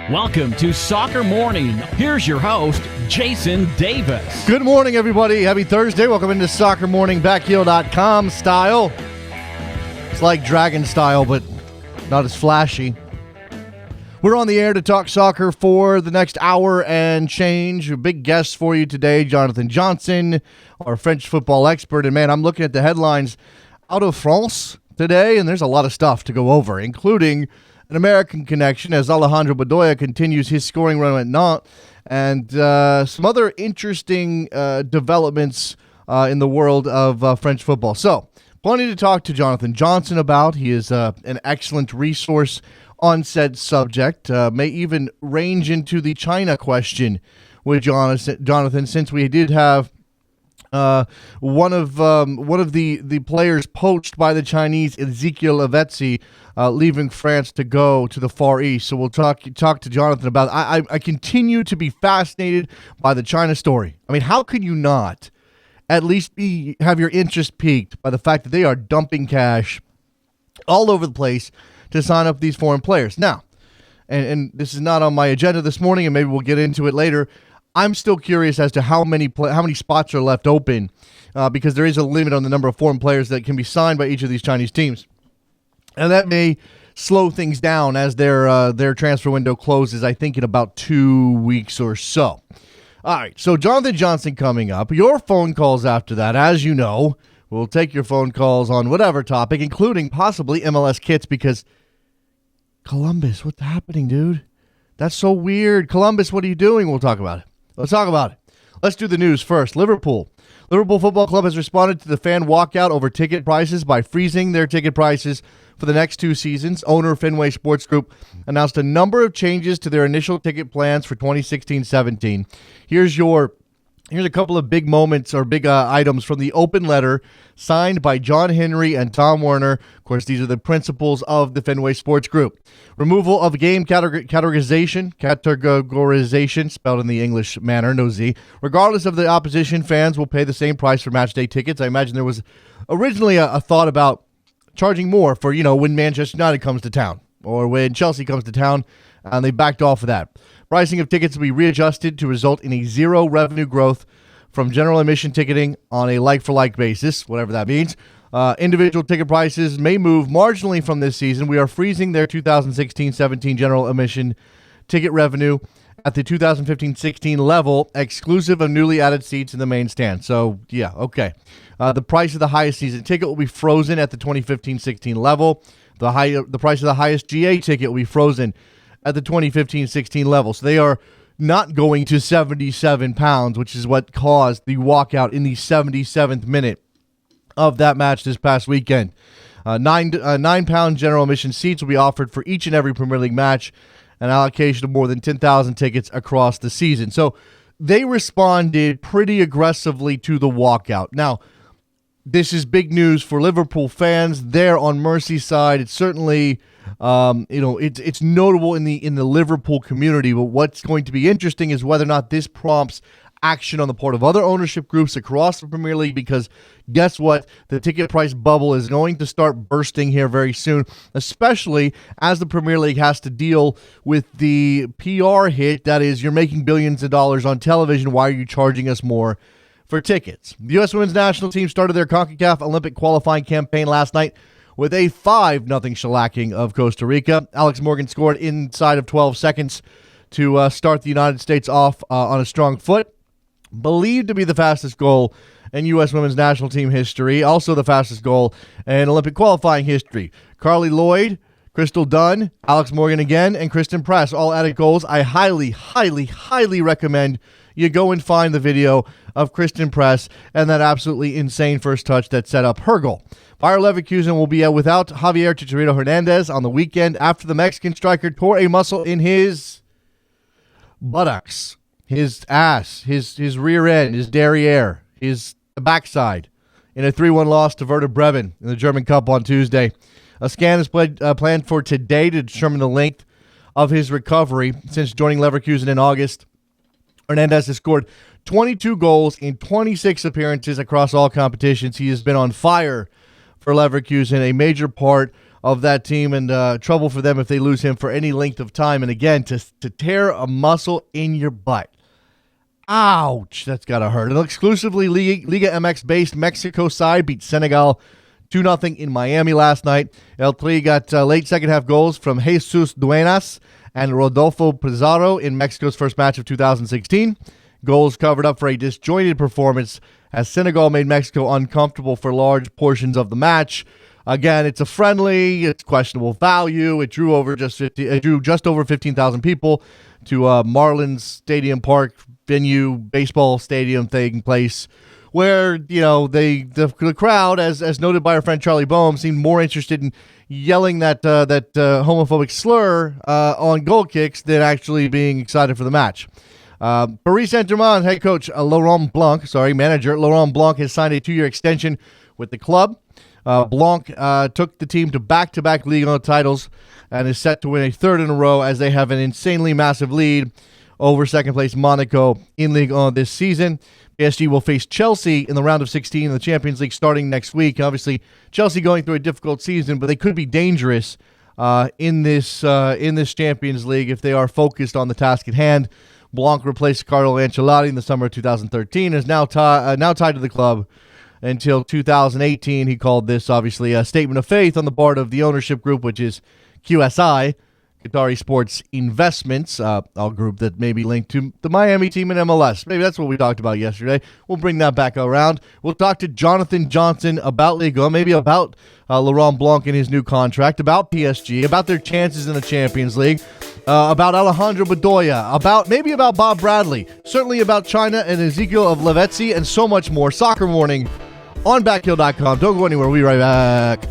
Welcome to Soccer Morning. Here's your host, Jason Davis. Good morning, everybody. Happy Thursday. Welcome into Soccer Morning, backheel.com style. It's like Dragon style, but not as flashy. We're on the air to talk soccer for the next hour and change. A big guest for you today, Jonathan Johnson, our French football expert. And man, I'm looking at the headlines out of France today, and there's a lot of stuff to go over, including an American connection as Alejandro Bedoya continues his scoring run at Nantes, and some other interesting developments in the world of French football. So, plenty to talk to Jonathan Johnson about. He is an excellent resource on said subject. May even range into the China question with Jonathan, since we did have one of the players poached by the Chinese, Ezekiel Lavezzi, leaving France to go to the Far East. So we'll talk to Jonathan about it. I continue to be fascinated by the China story. I mean, how could you not at least have your interest piqued by the fact that they are dumping cash all over the place to sign up these foreign players? Now, and this is not on my agenda this morning, and maybe we'll get into it later. I'm still curious as to how many spots are left open, because there is a limit on the number of foreign players that can be signed by each of these Chinese teams, and that may slow things down as their transfer window closes, I think, in about 2 weeks or so. All right, so Jonathan Johnson coming up. Your phone calls after that, as you know. We'll take your phone calls on whatever topic, including possibly MLS kits, because Columbus, what's happening, dude? That's so weird. Columbus, what are you doing? We'll talk about it. Let's talk about it. Let's do the news first. Liverpool Football Club has responded to the fan walkout over ticket prices by freezing their ticket prices for the next 2 seasons. Owner Fenway Sports Group announced a number of changes to their initial ticket plans for 2016-17. Here's a couple of big moments or big items from the open letter signed by John Henry and Tom Werner. Of course, these are the principals of the Fenway Sports Group. Removal of game categorization, spelled in the English manner, no Z. Regardless of the opposition, fans will pay the same price for match day tickets. I imagine there was originally a thought about charging more for, when Manchester United comes to town or when Chelsea comes to town, and they backed off of that. Pricing of tickets will be readjusted to result in a zero revenue growth from general admission ticketing on a like-for-like basis, whatever that means. Individual ticket prices may move marginally from this season. We are freezing their 2016-17 general admission ticket revenue at the 2015-16 level, exclusive of newly added seats in the main stand. So, yeah, okay. The price of the highest season ticket will be frozen at the 2015-16 level. The price of the highest GA ticket will be frozen at the 2015-16 level. So they are not going to £77, which is what caused the walkout in the 77th minute of that match this past weekend. £9 general admission seats will be offered for each and every Premier League match, an allocation of more than 10,000 tickets across the season. So they responded pretty aggressively to the walkout. Now, this is big news for Liverpool fans there on Merseyside. It's certainly it's notable in the Liverpool community, but what's going to be interesting is whether or not this prompts action on the part of other ownership groups across the Premier League, because guess what? The ticket price bubble is going to start bursting here very soon, especially as the Premier League has to deal with the PR hit that is, you're making billions of dollars on television. Why are you charging us more for tickets? The U.S. Women's National Team started their CONCACAF Olympic qualifying campaign last night with a 5-0 shellacking of Costa Rica. Alex Morgan scored inside of 12 seconds to start the United States off on a strong foot. Believed to be the fastest goal in U.S. Women's National Team history. Also the fastest goal in Olympic qualifying history. Carly Lloyd, Crystal Dunn, Alex Morgan again, and Kristen Press all added goals. I highly, highly, highly recommend you go and find the video of Kristen Press and that absolutely insane first touch that set up her goal. Bayer Leverkusen will be without Javier Chicharito Hernandez on the weekend after the Mexican striker tore a muscle in his buttocks, his ass, his rear end, his derriere, his backside in a 3-1 loss to Werder Bremen in the German Cup on Tuesday. A scan is planned for today to determine the length of his recovery since joining Leverkusen in August. Hernandez has scored 22 goals in 26 appearances across all competitions. He has been on fire for Leverkusen, a major part of that team, and trouble for them if they lose him for any length of time. And again, to tear a muscle in your butt. Ouch, that's got to hurt. An exclusively Liga MX-based Mexico side beat Senegal 2-0 in Miami last night. El Tri got late second-half goals from Jesus Duenas and Rodolfo Pizarro in Mexico's first match of 2016. Goals covered up for a disjointed performance as Senegal made Mexico uncomfortable for large portions of the match. Again, it's a friendly, it's questionable value. It drew just over 15,000 people to Marlins Stadium Park venue, baseball stadium taking place, where the crowd, as noted by our friend Charlie Boehm, seemed more interested in yelling that homophobic slur on goal kicks than actually being excited for the match. Paris Saint-Germain head coach manager Laurent Blanc has signed a 2-year extension with the club. Blanc took the team to back-to-back Ligue 1 titles and is set to win a third in a row as they have an insanely massive lead over second-place Monaco in Ligue 1 this season. PSG will face Chelsea in the round of 16 in the Champions League starting next week. Obviously, Chelsea going through a difficult season, but they could be dangerous in this Champions League if they are focused on the task at hand. Blanc replaced Carlo Ancelotti in the summer of 2013 and is now tied to the club until 2018. He called this, obviously, a statement of faith on the part of the ownership group, which is QSI, Qatari Sports Investments, a group that may be linked to the Miami team in MLS. Maybe that's what we talked about yesterday. We'll bring that back around. We'll talk to Jonathan Johnson about Liga, maybe about Laurent Blanc and his new contract, about PSG, about their chances in the Champions League, about Alejandro Bedoya, about Bob Bradley, certainly about China and Ezekiel of Lavezzi, and so much more. Soccer Morning on Backhill.com. Don't go anywhere. We'll be right back.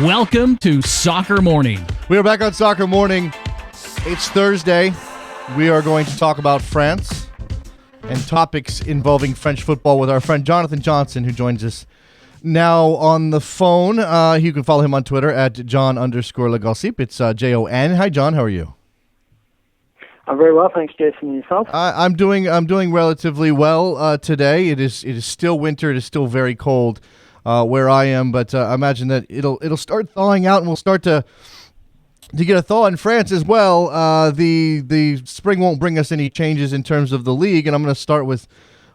Welcome to Soccer Morning. We are back on Soccer Morning. It's Thursday. We are going to talk about France and topics involving French football with our friend Jonathan Johnson, who joins us now on the phone. You can follow him on Twitter at John_Legossip. It's Jon. Hi, John. How are you? I'm very well, thanks, Jason. And yourself? I'm doing relatively well today. It is still winter. It is still very cold where I am, but I imagine that it'll start thawing out, and we'll start to get a thaw in France as well. The spring won't bring us any changes in terms of the league, and I'm going to start with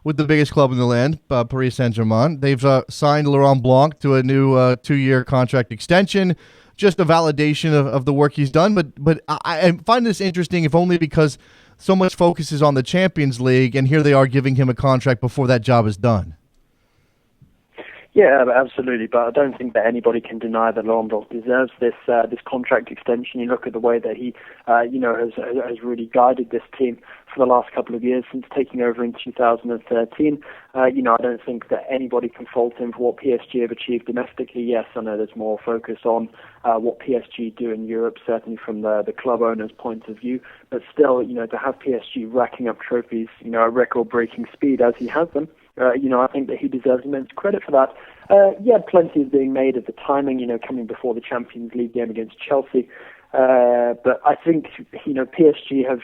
the biggest club in the land, Paris Saint-Germain. They've signed Laurent Blanc to a new 2-year contract extension. Just a validation of the work he's done, but I find this interesting, if only because so much focus is on the Champions League, and here they are giving him a contract before that job is done. Yeah, absolutely. But I don't think that anybody can deny that Laurent Blanc deserves this contract extension. You look at the way that he, has really guided this team for the last couple of years since taking over in 2013. I don't think that anybody can fault him for what PSG have achieved domestically. Yes, I know there's more focus on what PSG do in Europe, certainly from the club owner's point of view. But still, to have PSG racking up trophies, at record-breaking speed as he has them, I think that he deserves immense credit for that. Plenty is being made of the timing, coming before the Champions League game against Chelsea. But I think, PSG have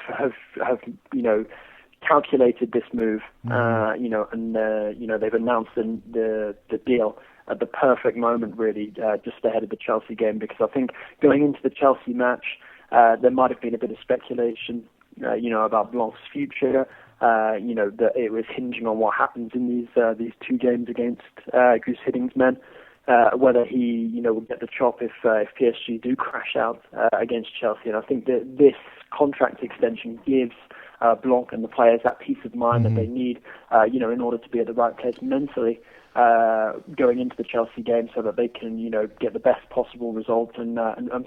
calculated this move, they've announced the deal at the perfect moment, really, just ahead of the Chelsea game, because I think going into the Chelsea match, there might have been a bit of speculation, about Blanc's future. That it was hinging on what happens in these 2 games against Goose Hiddings' men, whether he would get the chop if PSG do crash out against Chelsea. And I think that this contract extension gives Blanc and the players that peace of mind that they need, in order to be at the right place mentally going into the Chelsea game, so that they can get the best possible result and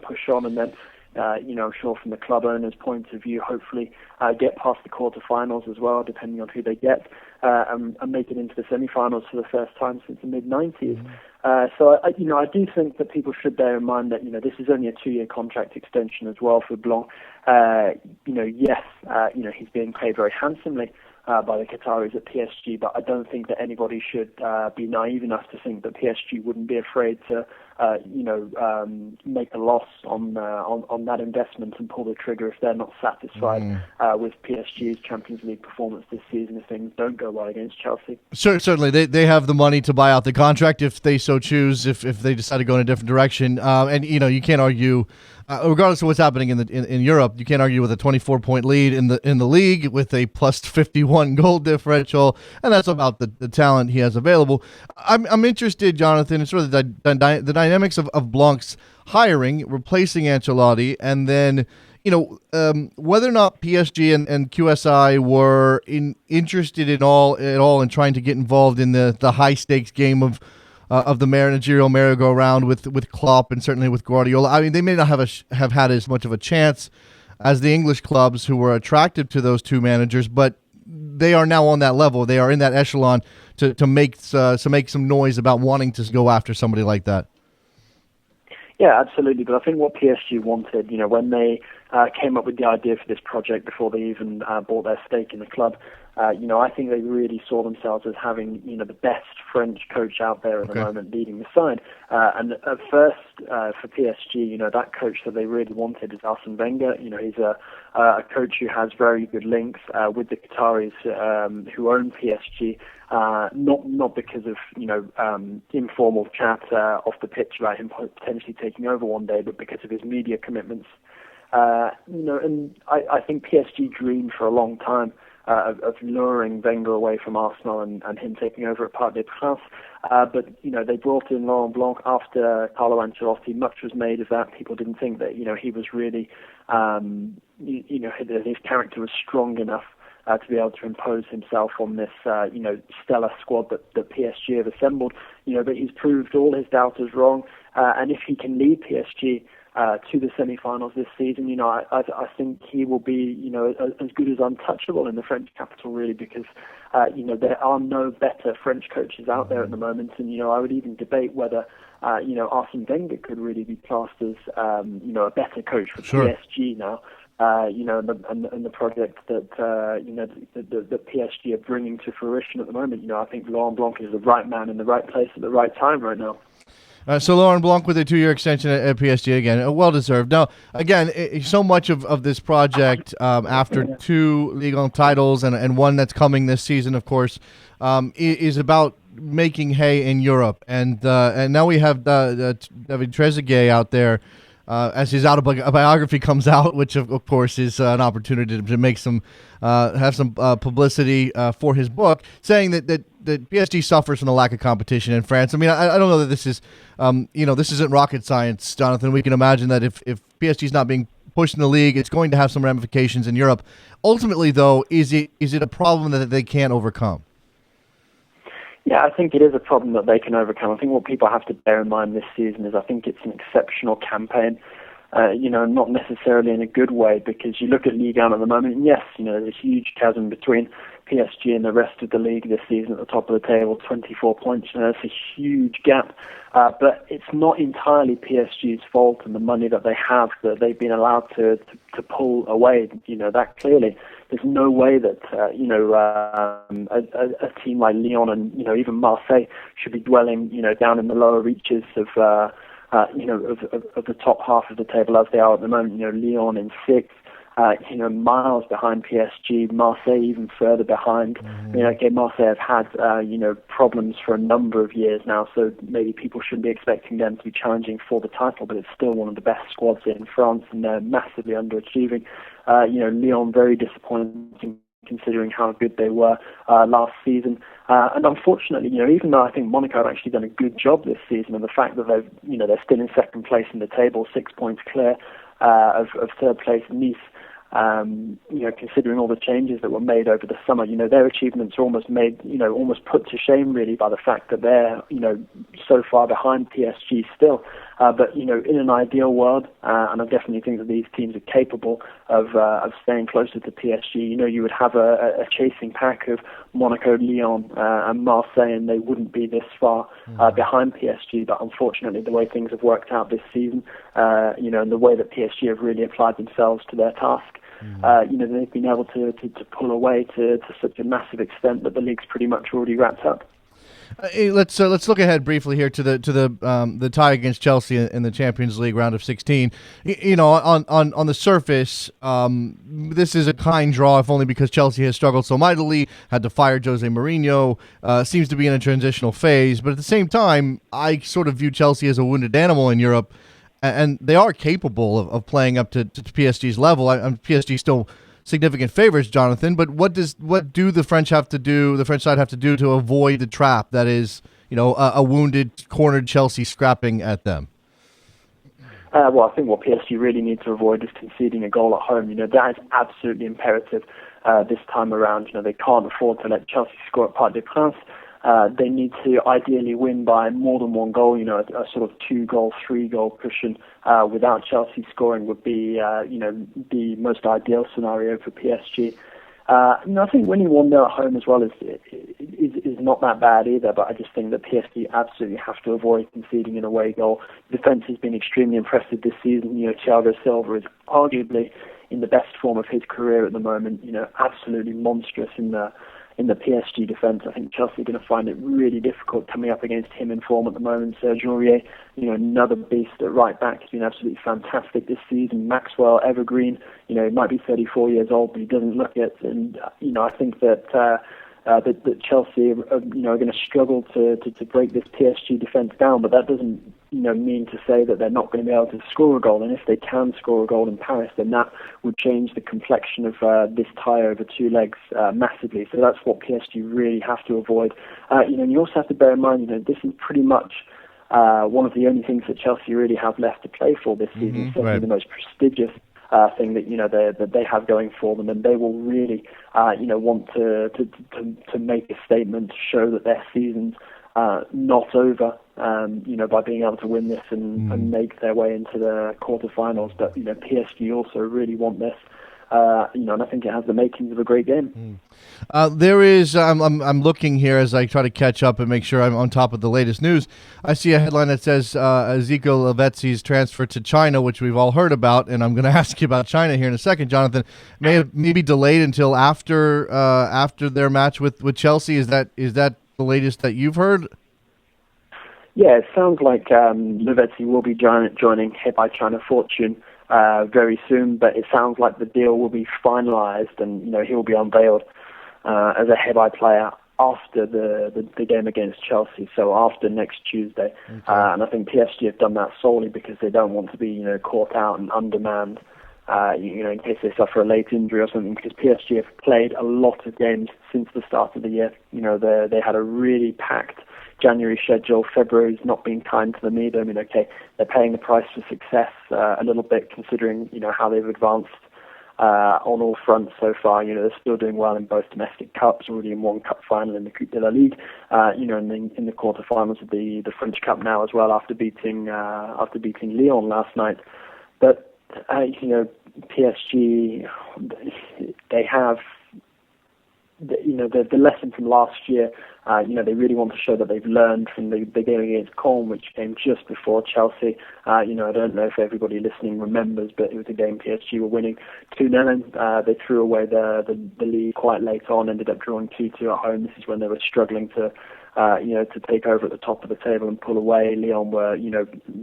push on, and then. I'm sure from the club owner's point of view, hopefully get past the quarterfinals as well, depending on who they get, and make it into the semi-finals for the first time since the mid-90s. So I do think that people should bear in mind that this is only a 2-year contract extension as well for Blanc. He's being paid very handsomely by the Qataris at PSG, but I don't think that anybody should be naive enough to think that PSG wouldn't be afraid to, make a loss on that investment and pull the trigger if they're not satisfied with PSG's Champions League performance this season if things don't go well against Chelsea. Certainly, they have the money to buy out the contract if they so choose, if they decide to go in a different direction. And you can't argue. Regardless of what's happening in Europe, you can't argue with a 24-point lead in the league with a plus 51 goal differential, and that's about the talent he has available. I'm interested, Jonathan, in sort of the dynamics of Blanc's hiring, replacing Ancelotti, and then whether or not PSG and QSI were interested at all in trying to get involved in the high stakes game of the managerial merry-go-round with Klopp and certainly with Guardiola. I mean, they may not have had as much of a chance as the English clubs who were attractive to those 2 managers, but they are now on that level. They are in that echelon to make some noise about wanting to go after somebody like that. Yeah, absolutely. But I think what PSG wanted, when they came up with the idea for this project before they even bought their stake in the club, I think they really saw themselves as having, the best French coach out there at the moment leading the side. And at first, for PSG, that coach that they really wanted is Arsene Wenger. He's a coach who has very good links with the Qataris who own PSG. Not because of informal chat off the pitch about him potentially taking over one day, but because of his media commitments. And I think PSG dreamed for a long time of luring Wenger away from Arsenal and him taking over at Parc des Princes. But they brought in Laurent Blanc after Carlo Ancelotti. Much was made of that. People didn't think that he was really his character was strong enough to be able to impose himself on this, stellar squad that PSG have assembled. But he's proved all his doubters wrong. And if he can lead PSG to the semi-finals this season. I think he will be, as good as untouchable in the French capital, really, because, there are no better French coaches out there at the moment. And, I would even debate whether, Arsene Wenger could really be classed as, a better coach for PSG now. And the project that the PSG are bringing to fruition at the moment. I think Laurent Blanc is the right man in the right place at the right time right now. So Laurent Blanc with a 2-year extension at PSG again, well deserved. Now, again, so much of this project after 2 Ligue 1 titles and one that's coming this season, of course, is about making hay in Europe. And now we have David Trezeguet out there. As his autobiography comes out, which of course is an opportunity to make have some publicity for his book, saying that PSG suffers from the lack of competition in France. I mean, I don't know that this is, this isn't rocket science, Jonathan. We can imagine that if PSG is not being pushed in the league, it's going to have some ramifications in Europe. Ultimately, though, is it a problem that they can't overcome? Yeah, I think it is a problem that they can overcome. I think what people have to bear in mind this season is I think it's an exceptional campaign, not necessarily in a good way, because you look at Ligue 1 at the moment, and yes, there's a huge chasm between PSG and the rest of the league this season at the top of the table, 24 points. That's a huge gap. But it's not entirely PSG's fault and the money that they have that they've been allowed to pull away. That clearly. There's no way that a team like Lyon and even Marseille should be dwelling down in the lower reaches of the top half of the table as they are at the moment. Lyon in 6th, miles behind PSG, Marseille even further behind. Marseille have had problems for a number of years now, so maybe people shouldn't be expecting them to be challenging for the title, but it's still one of the best squads in France, and they're massively underachieving. Lyon very disappointing considering how good they were last season. And unfortunately, even though I think Monaco have actually done a good job this season, and the fact that they're still in second place in the table, 6 points clear of third place Nice. Considering all the changes that were made over the summer, their achievements are almost put to shame really by the fact that they're, so far behind PSG still. But in an ideal world, and I definitely think that these teams are capable of staying closer to PSG, you would have a chasing pack of Monaco, Lyon, and Marseille, and they wouldn't be this far behind PSG. But unfortunately, the way things have worked out this season, and the way that PSG have really applied themselves to their task, they've been able to pull away to such a massive extent that the league's pretty much already wrapped up. Let's look ahead briefly here to the tie against Chelsea in the Champions League round of 16. On the surface, this is a kind draw, if only because Chelsea has struggled so mightily, had to fire Jose Mourinho, seems to be in a transitional phase. But at the same time, I sort of view Chelsea as a wounded animal in Europe, and they are capable of playing up to PSG's level. PSG still significant favorites, Jonathan. But what do the French have to do? The French side have to do to avoid the trap that is, a wounded, cornered Chelsea scrapping at them. Well, I think what PSG really need to avoid is conceding a goal at home. That is absolutely imperative this time around. They can't afford to let Chelsea score at Parc des Princes. They need to ideally win by more than one goal. A sort of 2-goal, 3-goal cushion without Chelsea scoring would be, the most ideal scenario for PSG. I think winning 1-0 at home as well is not that bad either, but I just think that PSG absolutely have to avoid conceding an away goal. The defence has been extremely impressive this season. Thiago Silva is arguably in the best form of his career at the moment. Absolutely monstrous in the PSG defence. I think Chelsea are going to find it really difficult coming up against him in form at the moment. Serge Aurier, another beast at right back, has been absolutely fantastic this season. Maxwell, evergreen, he might be 34 years old, but he doesn't look it. And, I think that Chelsea are going to struggle to break this PSG defence down, but that doesn't mean to say that they're not going to be able to score a goal. And if they can score a goal in Paris, then that would change the complexion of this tie over 2 legs massively. So that's what PSG really have to avoid. And you also have to bear in mind, this is pretty much one of the only things that Chelsea really have left to play for this season. Certainly the most prestigious thing that they have going for them, and they will really want to make a statement to show that their seasons not over, by being able to win this and make their way into the quarterfinals. But, PSG also really want this, and I think it has the makings of a great game. There is, I'm looking here as I try to catch up and make sure I'm on top of the latest news. I see a headline that says Ezekiel Lavezzi's transfer to China, which we've all heard about, and I'm going to ask you about China here in a second, Jonathan. Maybe delayed until after their match with Chelsea. Is that the latest that you've heard? Yeah, it sounds like Lavezzi will be joining Hebei China Fortune very soon, but it sounds like the deal will be finalized and he will be unveiled as a Hebei player after the game against Chelsea, so after next Tuesday. Okay. And I think PSG have done that solely because they don't want to be caught out and undermanned, in case they suffer a late injury or something, because PSG have played a lot of games since the start of the year. They had a really packed January schedule. February's not been kind to them either. I mean, okay, they're paying the price for success a little bit, considering how they've advanced on all fronts so far. They're still doing well in both domestic cups, already in one cup final in the Coupe de la Ligue, and then in the quarterfinals of the French Cup now as well, after beating Lyon last night. But PSG, they have the lesson from last year. They really want to show that they've learned from the game against Caen, which came just before Chelsea. I don't know if everybody listening remembers, but it was a game PSG were winning 2-0. They threw away the lead quite late on, ended up drawing 2-2 at home. This is when they were struggling to take over at the top of the table and pull away. Lyon were,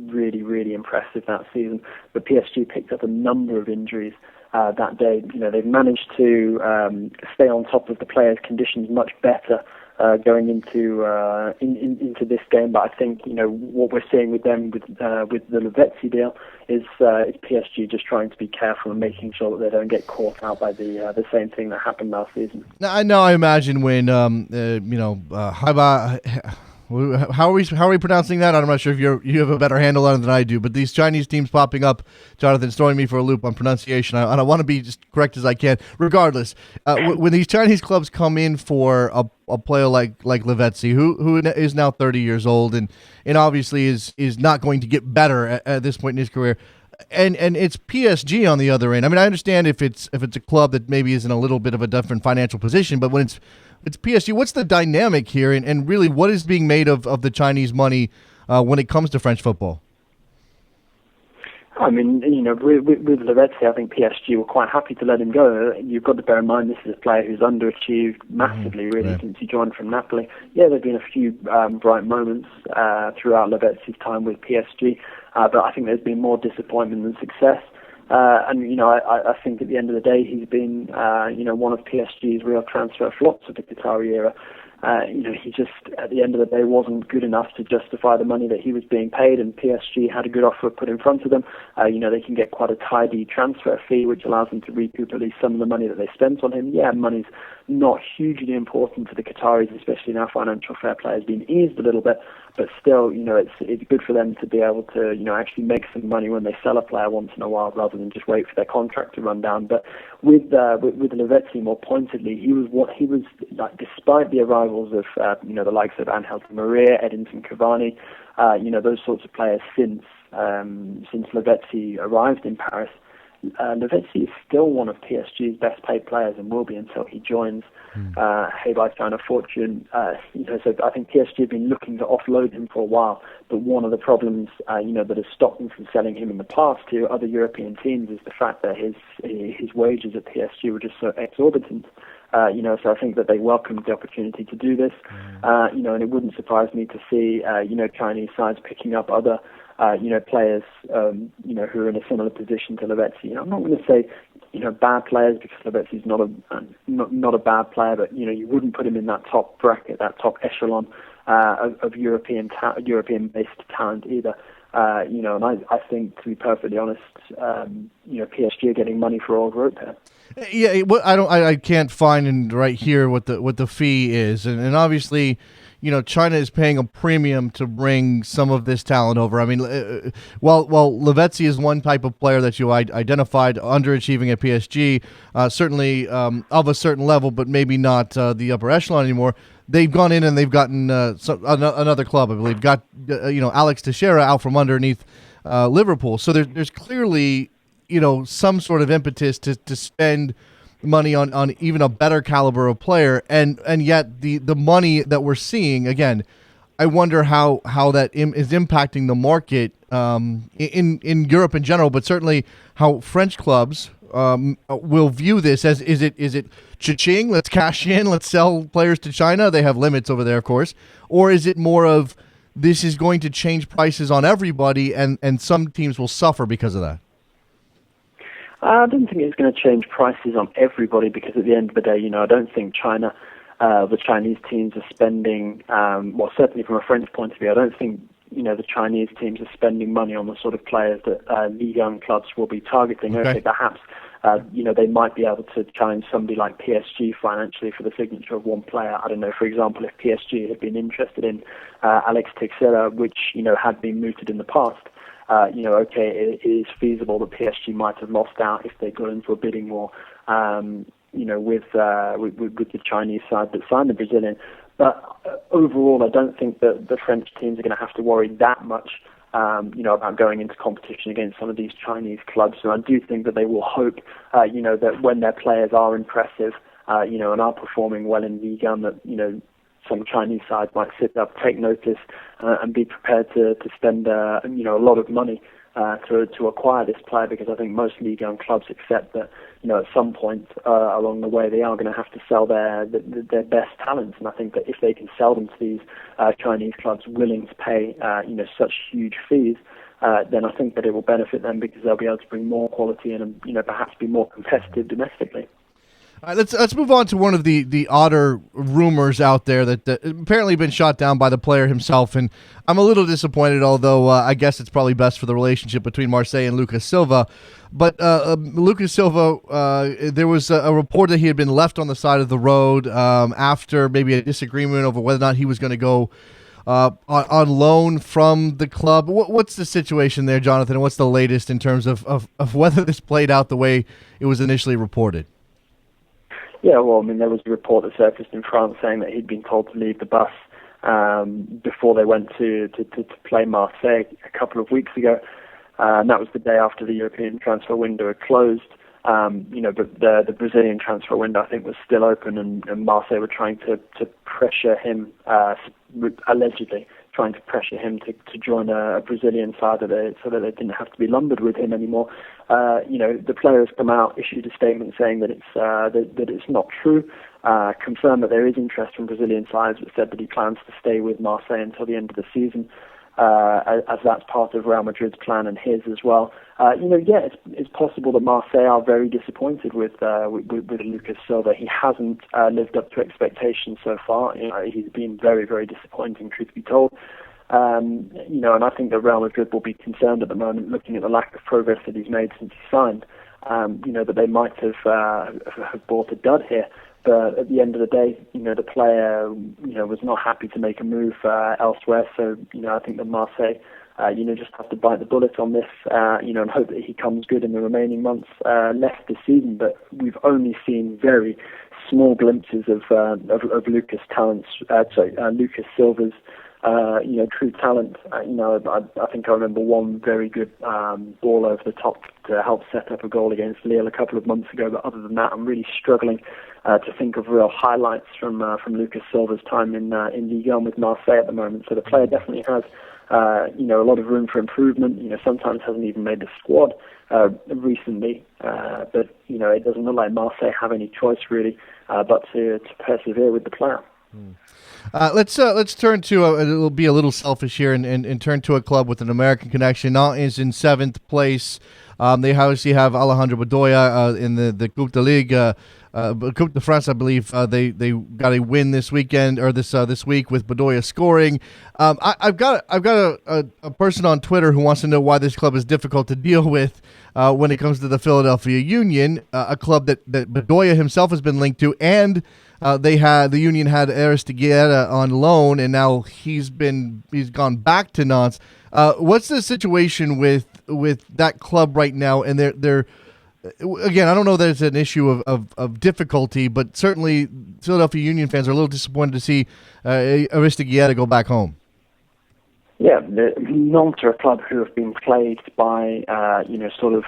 really, really impressive that season. But PSG picked up a number of injuries that day. They've managed to stay on top of the players' conditions much better going into this game, but I think what we're seeing with them with the Lavezzi deal is PSG just trying to be careful and making sure that they don't get caught out by the same thing that happened last season. Now, I imagine when how are we pronouncing that? I'm not sure if you have a better handle on it than I do, but these Chinese teams popping up, Jonathan's throwing me for a loop on pronunciation. I want to be just correct as I can. Regardless, when these Chinese clubs come in for a player like Lavezzi, who is now 30 years old and obviously is not going to get better at this point in his career, and it's PSG on the other end. I mean, I understand if it's a club that maybe is in a little bit of a different financial position, but when it's PSG, what's the dynamic here, and really what is being made of the Chinese money when it comes to French football? I mean, with Lavezzi, I think PSG were quite happy to let him go. You've got to bear in mind this is a player who's underachieved massively, really, since he joined from Napoli. Yeah, there have been a few bright moments throughout Lavezzi's time with PSG, but I think there's been more disappointment than success. I think at the end of the day, he's been, one of PSG's real transfer flops of the Qatari era. He just, at the end of the day, wasn't good enough to justify the money that he was being paid, and PSG had a good offer put in front of them. They can get quite a tidy transfer fee, which allows them to recoup at least some of the money that they spent on him. Yeah, money's not hugely important for the Qataris, especially now financial fair play has been eased a little bit, but still, it's good for them to be able to, actually make some money when they sell a player once in a while, rather than just wait for their contract to run down. But with Lavezzi, more pointedly, he was like, despite the arrivals of the likes of Angel Di Maria, Edinson Cavani, those sorts of players since Lavezzi arrived in Paris. Lavezzi is still one of PSG's best paid players and will be until he joins Hebei China Fortune. So I think PSG have been looking to offload him for a while, but one of the problems that has stopped them from selling him in the past to other European teams is the fact that his wages at PSG were just so exorbitant. So I think that they welcomed the opportunity to do this. And it wouldn't surprise me to see Chinese sides picking up other players, who are in a similar position to Lavezzi. I'm not going to say, bad players, because Lavezzi's not a bad player, but you wouldn't put him in that top bracket, that top echelon of European-based talent either. And I think, to be perfectly honest, PSG are getting money for all group here. Yeah, I can't find right here what the fee is, and obviously, China is paying a premium to bring some of this talent over. I mean, while Lavezzi is one type of player that you identified underachieving at PSG, certainly of a certain level, but maybe not the upper echelon anymore. They've gone in and they've gotten another club, I believe, got Alex Teixeira out from underneath Liverpool. So there's clearly some sort of impetus to spend money on even a better caliber of player, and yet the money that we're seeing, again, I wonder how that is impacting the market in Europe in general, but certainly how French clubs will view this as is it cha-ching, let's cash in, let's sell players to China. They have limits over there, of course. Or is it more of this is going to change prices on everybody, and some teams will suffer because of that? I don't think it's going to change prices on everybody, because at the end of the day, I don't think China, the Chinese teams are spending, well, certainly from a French point of view, I don't think, the Chinese teams are spending money on the sort of players that Ligue 1 clubs will be targeting. Okay. Okay, perhaps, they might be able to challenge somebody like PSG financially for the signature of one player. I don't know, for example, if PSG had been interested in Alex Teixeira, which, had been mooted in the past. Okay, it is feasible that PSG might have lost out if they got into a bidding war, with the Chinese side that signed the Brazilian. But overall, I don't think that the French teams are going to have to worry that much, about going into competition against some of these Chinese clubs. And I do think that they will hope, that when their players are impressive, and are performing well in Ligue 1, that, some Chinese side might sit up, take notice, and be prepared to spend a lot of money to acquire this player, because I think most Ligue 1 clubs accept that at some point along the way they are going to have to sell their best talents, and I think that if they can sell them to these Chinese clubs willing to pay such huge fees, then I think that it will benefit them, because they'll be able to bring more quality in and perhaps be more competitive domestically. All right, let's move on to one of the odder rumors out there that apparently been shot down by the player himself, and I'm a little disappointed, although I guess it's probably best for the relationship between Marseille and Lucas Silva. But Lucas Silva, there was a report that he had been left on the side of the road after maybe a disagreement over whether or not he was going to go on loan from the club. What's the situation there, Jonathan, and what's the latest in terms of whether this played out the way it was initially reported? Yeah, well, I mean, there was a report that surfaced in France saying that he'd been told to leave the bus before they went to play Marseille a couple of weeks ago. And that was the day after the European transfer window had closed. But the Brazilian transfer window, I think, was still open, and Marseille were trying to pressure him, allegedly trying to pressure him to join a Brazilian side so that they didn't have to be lumbered with him anymore. The player has come out, issued a statement saying that it's not true, confirmed that there is interest from Brazilian sides, but said that he plans to stay with Marseille until the end of the season, as that's part of Real Madrid's plan and his as well. It's possible that Marseille are very disappointed with Lucas Silva. He hasn't lived up to expectations so far. He's been very, very disappointing, truth be told. And I think that Real Madrid will be concerned at the moment, looking at the lack of progress that he's made since he signed. That they might have bought a dud here. But at the end of the day, the player, was not happy to make a move elsewhere. So, I think that Marseille, just have to bite the bullet on this, and hope that he comes good in the remaining months left this season. But we've only seen very small glimpses of Lucas Silva's, true talent. I think I remember one very good ball over the top to help set up a goal against Lille a couple of months ago. But other than that, I'm really struggling to think of real highlights from Lucas Silva's time in Ligue 1 with Marseille at the moment. So the player definitely has, a lot of room for improvement. Sometimes hasn't even made the squad recently. But it doesn't look like Marseille have any choice really, but to persevere with the player. Let's turn to it'll be a little selfish here and turn to a club with an American connection. Nantes is in 7th place. They obviously have Alejandro Bedoya in the Coupe de Ligue, Coupe de France, I believe. They got a win this weekend or this week with Bedoya scoring. I've got a person on Twitter who wants to know why this club is difficult to deal with when it comes to the Philadelphia Union, a club that Bedoya himself has been linked to, and the Union had Aristigueta on loan, and now he's gone back to Nantes. What's the situation with that club right now? And they're again, I don't know that it's an issue of difficulty, but certainly Philadelphia Union fans are a little disappointed to see Aristigueta go back home. Yeah, the Nantes are a club who have been plagued by, administrative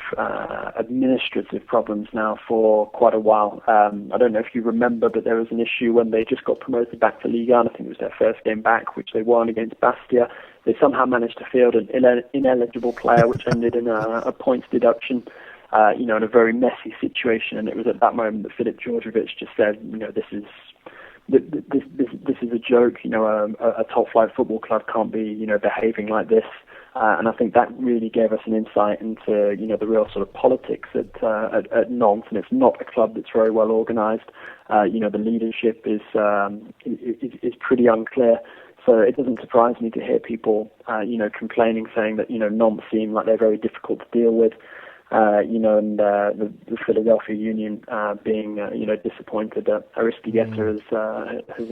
problems now for quite a while. I don't know if you remember, but there was an issue when they just got promoted back to Ligue 1. I think it was their first game back, which they won against Bastia. They somehow managed to field an ineligible player, which ended in a points deduction, in a very messy situation. And it was at that moment that Filip Djordjevic just said, this is a joke. A top-flight football club can't be, behaving like this. And I think that really gave us an insight into, the real sort of politics at Nantes. And it's not a club that's very well organised. The leadership is pretty unclear. So it doesn't surprise me to hear people, complaining, saying that, Nantes seem like they're very difficult to deal with. And the Philadelphia Union being, disappointed that Aristigueta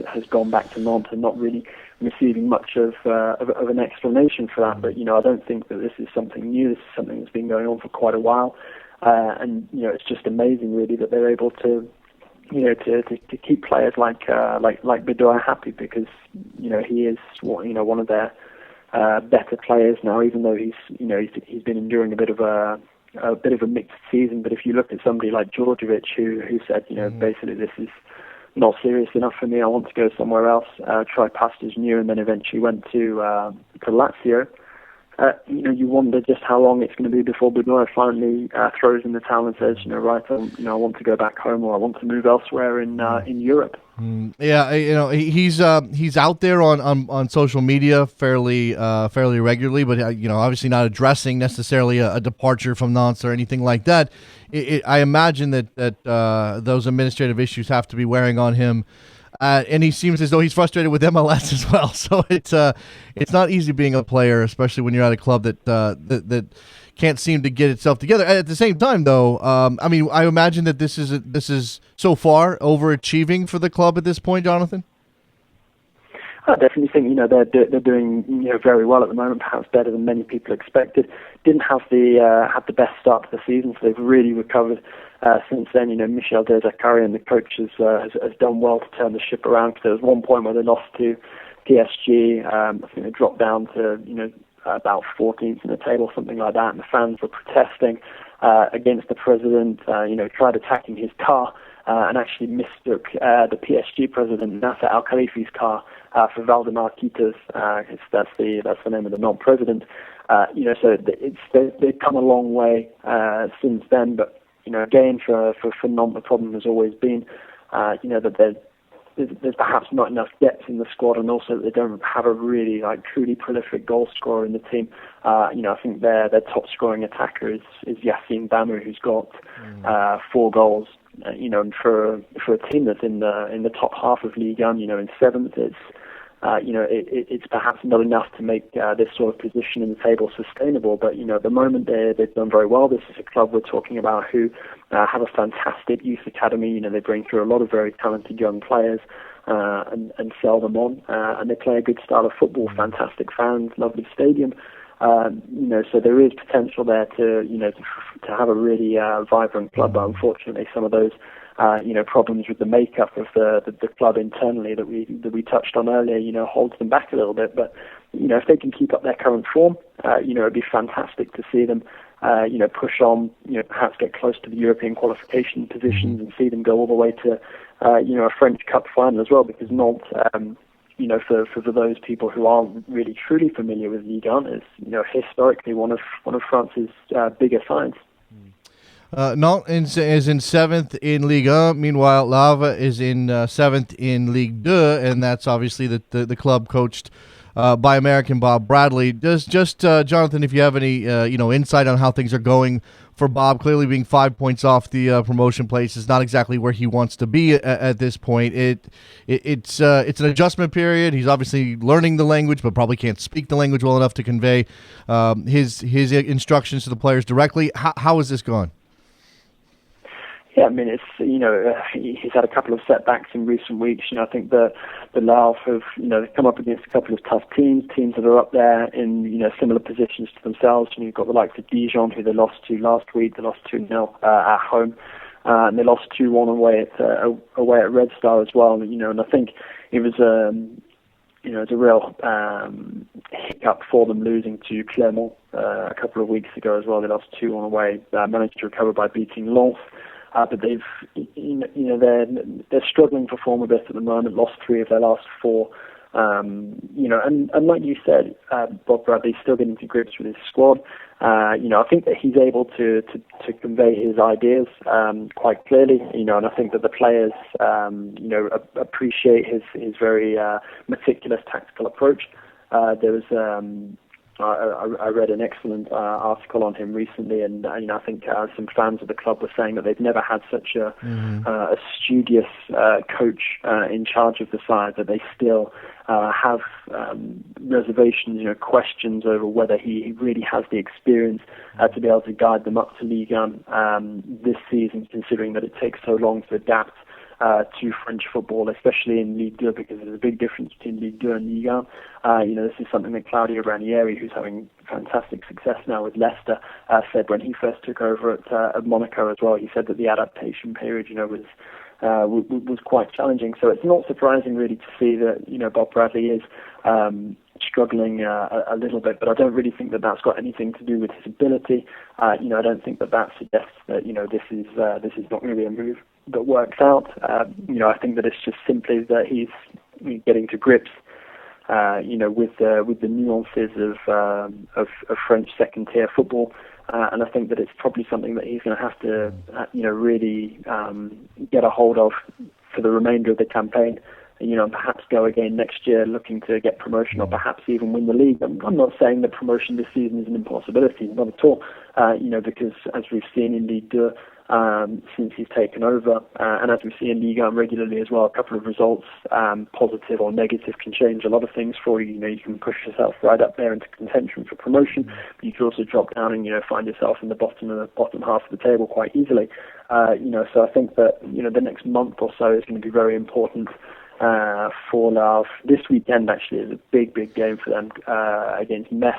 has gone back to Nantes and not really receiving much of an explanation for that. But, I don't think that this is something new. This is something that's been going on for quite a while. And it's just amazing, really, that they're able to, to keep players like Bedoya happy, because, he is, one of their better players now, even though he's been enduring a bit of a mixed season. But if you look at somebody like Djordjevic, who said, basically, this is not serious enough for me, I want to go somewhere else, try Pastors New, and then eventually went to Lazio. You wonder just how long it's going to be before Bedoya finally throws in the towel and says, right, I want to go back home, or I want to move elsewhere in Europe. Yeah, he's out there on social media fairly regularly, but obviously not addressing necessarily a departure from Nantes or anything like that. I imagine that those administrative issues have to be wearing on him. And he seems as though he's frustrated with MLS as well. So it's not easy being a player, especially when you're at a club that can't seem to get itself together. At the same time, though, I imagine that this is so far overachieving for the club at this point, Jonathan. I definitely think they're doing very well at the moment, perhaps better than many people expected. Didn't have the best start to the season, so they've really recovered since then. Michel Dezacarian, the coach, has done well to turn the ship around. Because there was one point where they lost to PSG. I think they dropped down to about 14th in the table, something like that, and the fans were protesting against the president. Tried attacking his car. And actually mistook the PSG president, Nasser Al-Khalifi's car, for Valdemar Quita's. That's the name of the non-president. So they've come a long way since then. But again, for Nantes, the problem has always been, that there's perhaps not enough depth in the squad, and also that they don't have a really truly prolific goal scorer in the team. I think their top scoring attacker is Yassine Bamou, who's got 4 goals. And for a team that's in the top half of Ligue 1, in 7th, it's perhaps not enough to make this sort of position in the table sustainable. But at the moment they've done very well. This is a club we're talking about who have a fantastic youth academy. They bring through a lot of very talented young players and sell them on, and they play a good style of football. Fantastic fans, lovely stadium. So there is potential there to have a really vibrant club. But unfortunately, some of those problems with the makeup of the club internally that we touched on earlier, holds them back a little bit. But if they can keep up their current form, it'd be fantastic to see them push on, perhaps get close to the European qualification positions and see them go all the way to a French Cup final as well. Because Nantes, for those people who aren't really truly familiar with Ligue 1, is historically one of France's bigger sides. Nantes is in 7th in Ligue 1. Meanwhile, Lava is in 7th in Ligue 2, and that's obviously the club coached by American Bob Bradley. Just Jonathan, if you have any insight on how things are going for Bob, clearly being 5 points off the promotion place is not exactly where he wants to be at this point. It's an adjustment period. He's obviously learning the language, but probably can't speak the language well enough to convey his instructions to the players directly. How is this going? Yeah, I mean, he's had a couple of setbacks in recent weeks. I think the Lav have, come up against a couple of tough teams that are up there in, similar positions to themselves. You've got the likes of Dijon, who they lost to last week. They lost 2-0 at home, and they lost 2-1 away at Red Star as well. And I think it was it's a real hiccup for them losing to Clermont a couple of weeks ago as well. They lost 2-1 away, managed to recover by beating Lens. But they've, they're struggling for form a bit at the moment. Lost 3 of their last 4. And like you said, Bob Bradley's still getting to grips with his squad. I think that he's able to convey his ideas quite clearly. And I think that the players, appreciate his very meticulous tactical approach. There was. I read an excellent article on him recently, and I think some fans of the club were saying that they've never had such a studious coach in charge of the side, that they still have reservations, questions over whether he really has the experience to be able to guide them up to Ligue 1 this season, considering that it takes so long to adapt to French football, especially in Ligue 2, because there's a big difference between Ligue 2 and Ligue 1. This is something that Claudio Ranieri, who's having fantastic success now with Leicester, said when he first took over at Monaco as well. He said that the adaptation period, was quite challenging. So it's not surprising really to see that, Bob Bradley is struggling a little bit, but I don't really think that that's got anything to do with his ability. I don't think that suggests that, this is not really a move that works out. I think that it's just simply that he's getting to grips, with the nuances of French second-tier football, and I think that it's probably something that he's going to have to, really get a hold of for the remainder of the campaign. Perhaps go again next year looking to get promotion, or perhaps even win the league. I'm not saying that promotion this season is an impossibility, not at all. Because as we've seen in Ligue 2, since he's taken over, and as we see in Ligue 1 regularly as well, a couple of results, positive or negative, can change a lot of things for you. You can push yourself right up there into contention for promotion, but you can also drop down and find yourself in the bottom half of the table quite easily. So I think that the next month or so is going to be very important for Lav. This weekend actually is a big game for them against Metz.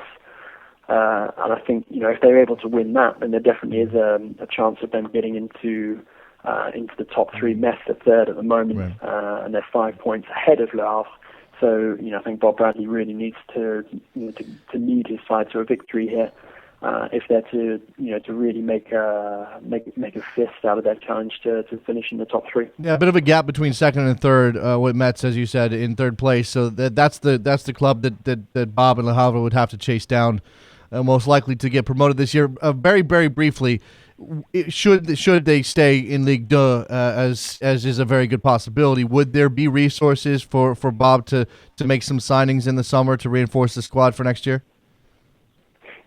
And I think, if they're able to win that, then there definitely is a chance of them getting into the top 3. Metz are third at the moment, right. And they're 5 points ahead of Le Havre. So, I think Bob Bradley really needs to lead his side to a victory here, if they're to really make a fist out of their challenge to finish in the top 3. Yeah, a bit of a gap between second and third with Metz, as you said, in third place. So that's the club that Bob and Le Havre would have to chase down, most likely to get promoted this year. Very, very briefly, should they stay in Ligue 2, as is a very good possibility, would there be resources for Bob to make some signings in the summer to reinforce the squad for next year?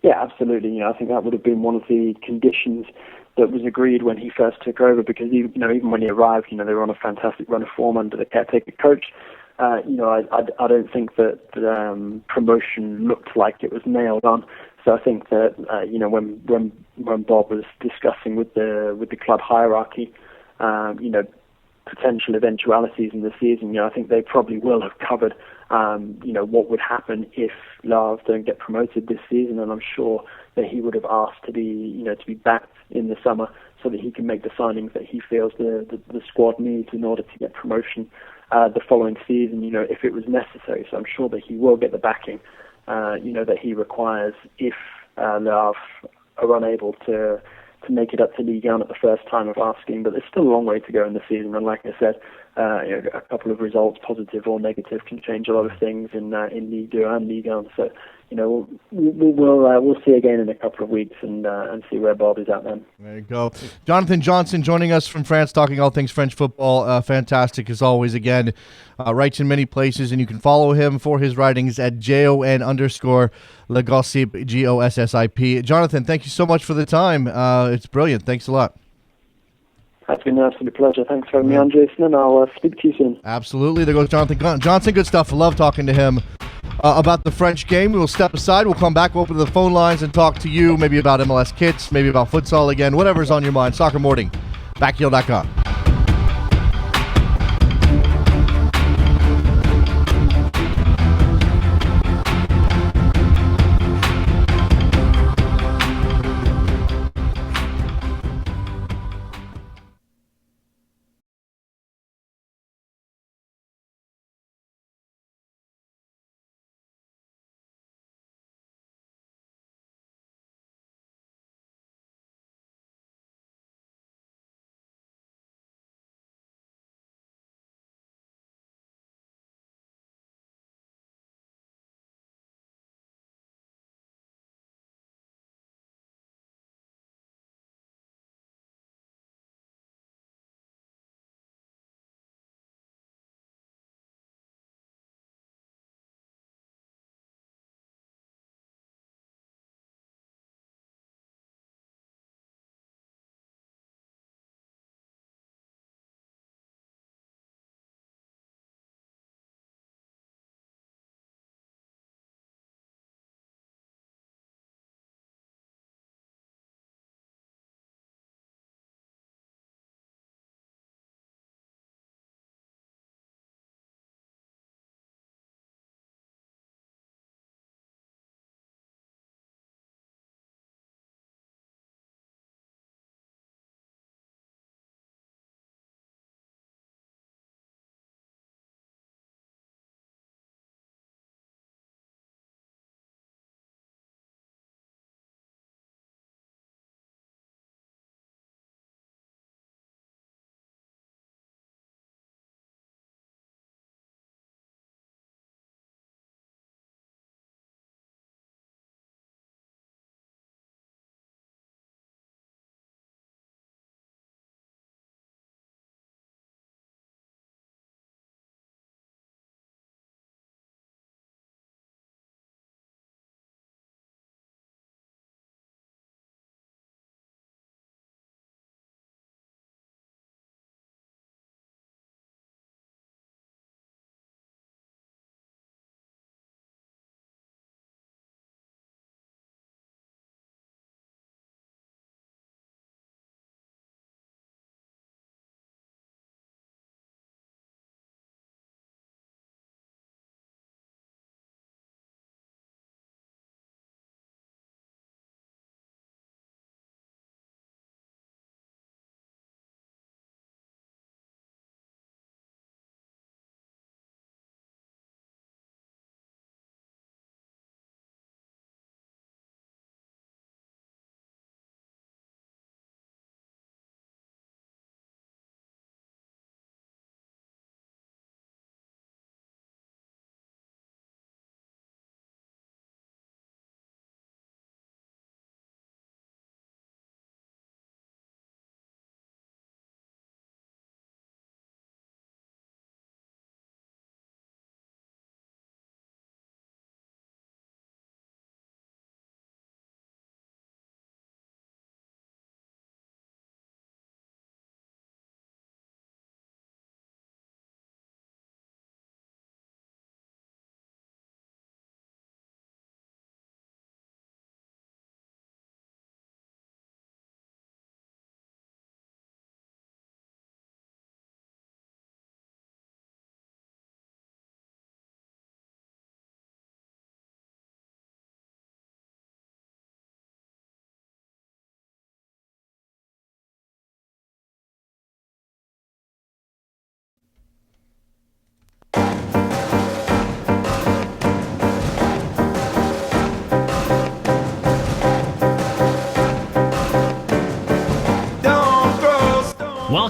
Yeah, absolutely. I think that would have been one of the conditions that was agreed when he first took over, because even when he arrived, they were on a fantastic run of form under the caretaker coach. I don't think that promotion looked like it was nailed on. So I think that when Bob was discussing with the club hierarchy, potential eventualities in the season, I think they probably will have covered, what would happen if Le Havre don't get promoted this season, and I'm sure that he would have asked to be backed in the summer so that he can make the signings that he feels the squad needs in order to get promotion the following season, if it was necessary. So I'm sure that he will get the backing, that he requires if Le Havre are unable to make it up to Ligue 1 at the first time of asking. But there's still a long way to go in the season, and like I said, a couple of results, positive or negative, can change a lot of things in Ligue 2 and Ligue 1. So, we'll see again in a couple of weeks and see where Bob is at then. There you go. Jonathan Johnson joining us from France, talking all things French football. Fantastic as always. Again, writes in many places, and you can follow him for his writings at JON_Le Gossip, GOSSIP. Jonathan, thank you so much for the time. It's brilliant. Thanks a lot. That's been an absolute pleasure. Thanks for having me on, Jason, and I'll speak to you soon. Absolutely. There goes Jonathan Johnson. Good stuff. I love talking to him about the French game. We will step aside. We'll come back, open the phone lines, and talk to you maybe about MLS kits, maybe about futsal again, whatever's on your mind. Soccer Morning, backheel.com.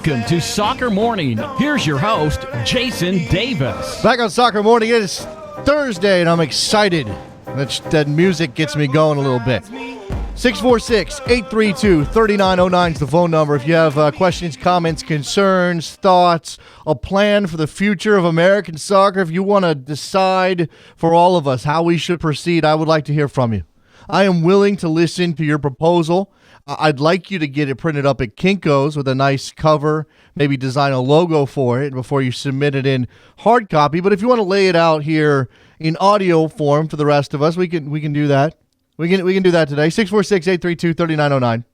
Welcome to Soccer Morning. Here's your host, Jason Davis. Back on Soccer Morning, it is Thursday, and I'm excited. That music gets me going a little bit. 646-832-3909 is the phone number. If you have questions, comments, concerns, thoughts, a plan for the future of American soccer, if you want to decide for all of us how we should proceed, I would like to hear from you. I am willing to listen to your proposal. I'd like you to get it printed up at Kinko's with a nice cover, maybe design a logo for it before you submit it in hard copy. But if you want to lay it out here in audio form for the rest of us, we can do that. We can do that today. 646-832-3909.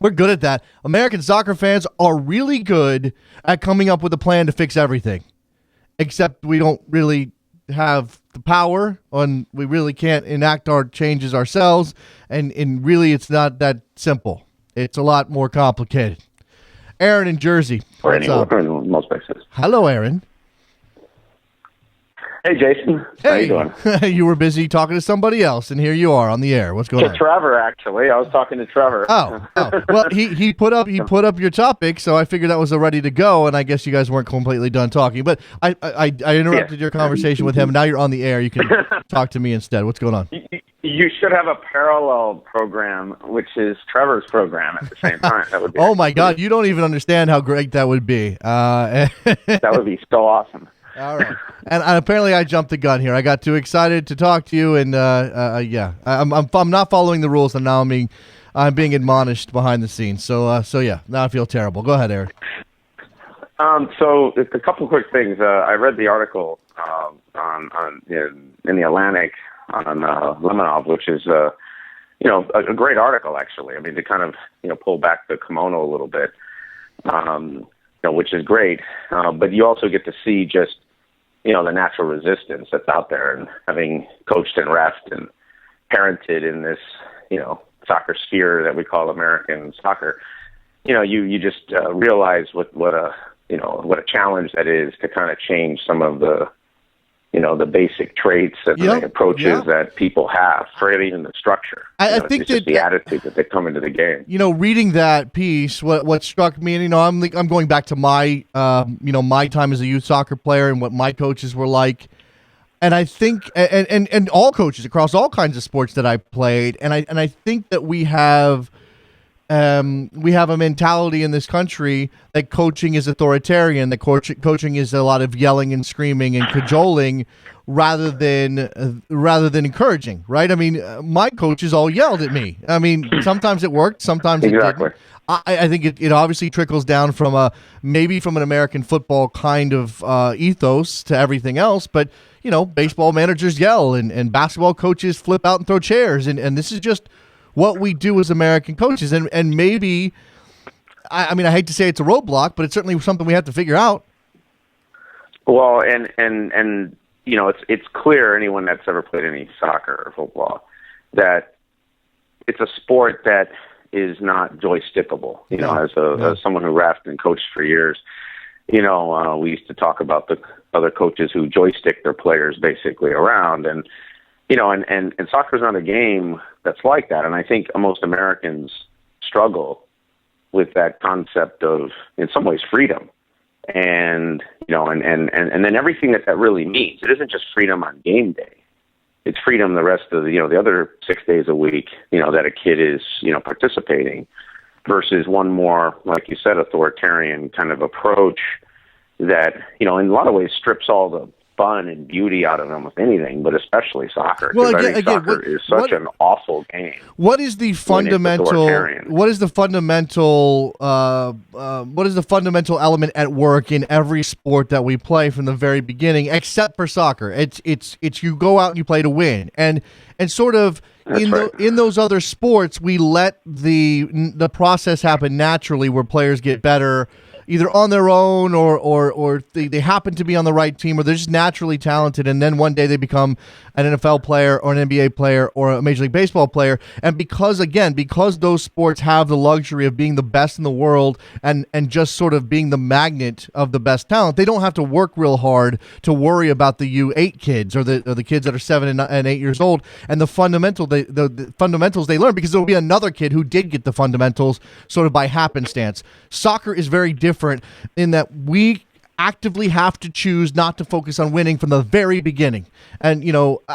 We're good at that. American soccer fans are really good at coming up with a plan to fix everything, except we don't really have the power, and we really can't enact our changes ourselves, and really it's not that simple. It's a lot more complicated. Aaron in Jersey. Or anywhere in most places. Hello, Aaron. Hey, Jason. Hey. How you doing? You were busy talking to somebody else, and here you are on the air. What's going on? To Trevor, actually. I was talking to Trevor. Oh. Well, he put up your topic, so I figured that was ready to go, and I guess you guys weren't completely done talking. But I interrupted your conversation with him. Now you're on the air. You can talk to me instead. What's going on? You should have a parallel program, which is Trevor's program at the same time. That would be oh my God! You don't even understand how great that would be. That would be so awesome. All right, and apparently I jumped the gun here. I got too excited to talk to you, and yeah, I'm not following the rules, and now I'm being admonished behind the scenes. So yeah, now I feel terrible. Go ahead, Eric. So a couple of quick things. I read the article in the Atlantic on Lemonov, which is a great article actually. I mean, to kind of pull back the kimono a little bit, which is great. But you also get to see just the natural resistance that's out there, and having coached and refed and parented in this soccer sphere that we call American soccer, you just realize what a challenge that is to kind of change some of the the basic traits and the approaches that people have, for even the structure. I think it's just the attitude that they come into the game. Reading that piece, what struck me, and I'm going back to my my time as a youth soccer player and what my coaches were like, and I think and all coaches across all kinds of sports that I played, and I think that we have a mentality in this country that coaching is authoritarian, that coaching is a lot of yelling and screaming and cajoling rather than encouraging, right? I mean, my coaches all yelled at me. I mean, sometimes it worked, sometimes it didn't. I think it obviously trickles down from maybe from an American football kind of ethos to everything else, but baseball managers yell and basketball coaches flip out and throw chairs, and this is just what we do as American coaches, and maybe, I mean, I hate to say it's a roadblock, but it's certainly something we have to figure out. Well, and it's clear, anyone that's ever played any soccer or football, that it's a sport that is not joystickable. As someone who reffed and coached for years, we used to talk about the other coaches who joystick their players basically around, and soccer is not a game that's like that. And I think most Americans struggle with that concept of, in some ways, freedom. And then everything that really means. It isn't just freedom on game day. It's freedom the rest of the other 6 days a week, that a kid is, participating, versus one more, like you said, authoritarian kind of approach that, in a lot of ways strips all the fun and beauty out of almost anything, but especially soccer. Well, I think soccer is such an awful game. What is the fundamental? What is the fundamental element at work in every sport that we play from the very beginning, except for soccer? It's you go out and you play to win, and sort of in those other sports we let the process happen naturally, where players get better either on their own or they happen to be on the right team, or they're just naturally talented, and then one day they become an NFL player or an NBA player or a Major League Baseball player. And because those sports have the luxury of being the best in the world and just sort of being the magnet of the best talent, they don't have to work real hard to worry about the U8 kids or the kids that are 7 and 8 years old and the fundamentals they learn, because there will be another kid who did get the fundamentals sort of by happenstance. Soccer is very different in that we actively have to choose not to focus on winning from the very beginning. And,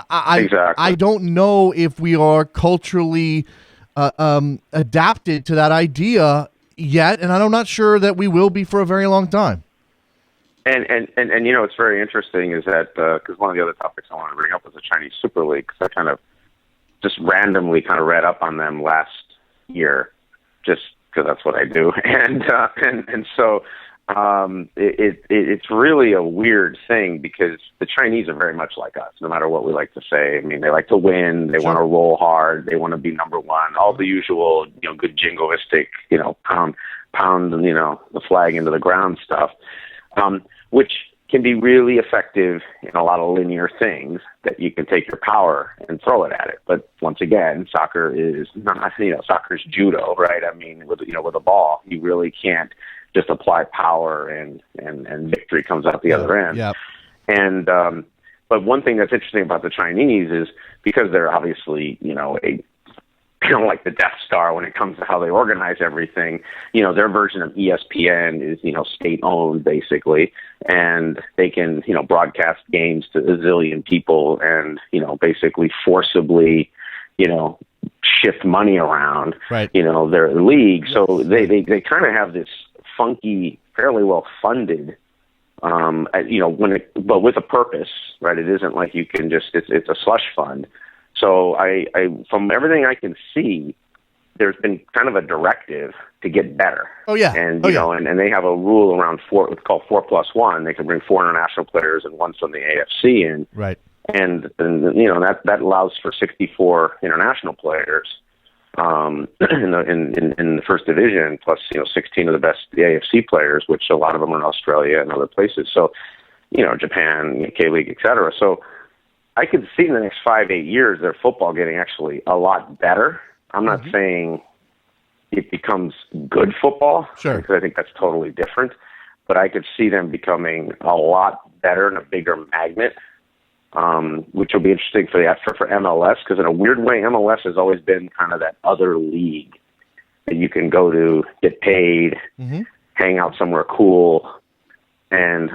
I don't know if we are culturally adapted to that idea yet, and I'm not sure that we will be for a very long time. And it's very interesting is that, because one of the other topics I want to bring up was the Chinese Super League, because I kind of just randomly kind of read up on them last year, just because that's what I do. And so it's really a weird thing, because the Chinese are very much like us, no matter what we like to say. I mean, they like to win, they want to roll hard, they want to be number one, all the usual, good jingoistic, pound, the flag into the ground stuff, which can be really effective in a lot of linear things that you can take your power and throw it at it. But once again, soccer is not, soccer's judo, right? I mean, with a ball, you really can't just apply power and victory comes out the other end. Yep. And, but one thing that's interesting about the Chinese is because they're obviously, like the Death Star when it comes to how they organize everything. Their version of ESPN is, state owned basically, and they can, broadcast games to a zillion people and, basically forcibly, shift money around, right. Their league. So they kind of have this funky, fairly well funded, but with a purpose, right? It isn't like you can just, it's a slush fund. So I from everything I can see, there's been kind of a directive to get better. Oh yeah. And and they have a rule around it's called 4+1. They can bring 4 international players and one from the AFC in. Right. And that allows for 64 international players in the first division, plus 16 of the best AFC players, which a lot of them are in Australia and other places. So Japan, K-League, etc. So I could see in the next 5-8 years their football getting actually a lot better. I'm not saying it becomes good football, sure, because I think that's totally different. But I could see them becoming a lot better and a bigger magnet, which will be interesting for MLS, because in a weird way, MLS has always been kind of that other league that you can go to, get paid, hang out somewhere cool. And,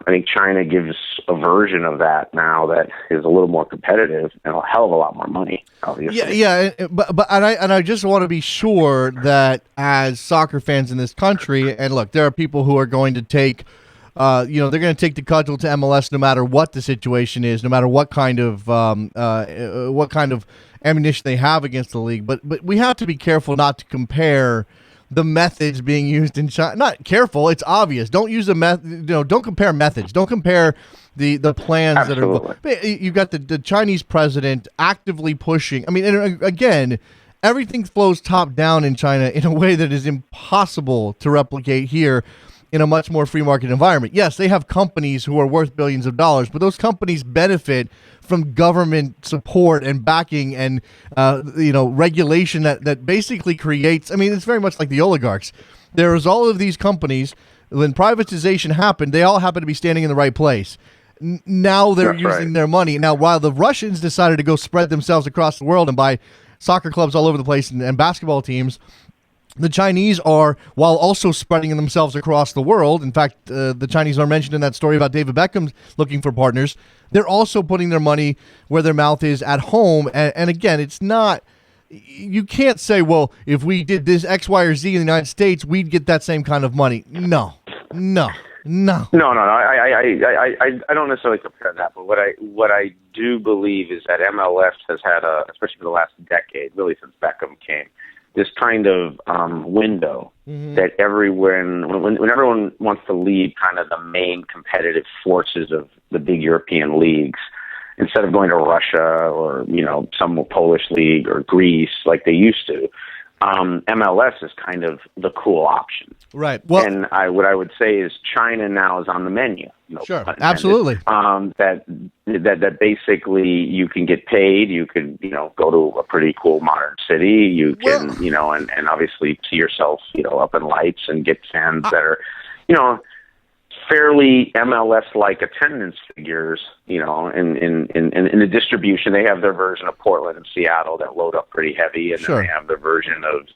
I think China gives a version of that now that is a little more competitive and a hell of a lot more money, obviously. Yeah. But I just want to be sure that as soccer fans in this country, and look, there are people who are going to take, they're going to take the cudgel to MLS no matter what the situation is, no matter what kind of ammunition they have against the league. But we have to be careful not to compare the methods being used in China. Not careful, it's obvious. Don't use don't compare methods. Don't compare the plans. Absolutely. That are. You've got the Chinese president actively pushing. I mean, and again, everything flows top down in China in a way that is impossible to replicate here in a much more free market environment. Yes, they have companies who are worth billions of dollars, but those companies benefit from government support and backing and regulation that basically creates. I mean, it's very much like the oligarchs. There's all of these companies. When privatization happened, they all happen to be standing in the right place. Now they're using their money. Now, while the Russians decided to go spread themselves across the world and buy soccer clubs all over the place and basketball teams, the Chinese are, while also spreading themselves across the world. In fact, the Chinese are mentioned in that story about David Beckham looking for partners. They're also putting their money where their mouth is at home. And again, it's not, you can't say, well, if we did this X, Y, or Z in the United States, we'd get that same kind of money. No. I don't necessarily compare that, but what I do believe is that MLS has had especially for the last decade, really since Beckham came, this kind of window that when everyone wants to leave kind of the main competitive forces of the big European leagues, instead of going to Russia or some Polish league or Greece like they used to, MLS is kind of the cool option. Right. Well, and what I would say is China now is on the menu. Sure. Absolutely. That basically you can get paid. You can, go to a pretty cool modern city. You can, and obviously see yourself, up in lights and get fans that are, fairly MLS-like attendance figures, in the distribution. They have their version of Portland and Seattle that load up pretty heavy, and then they have their version of,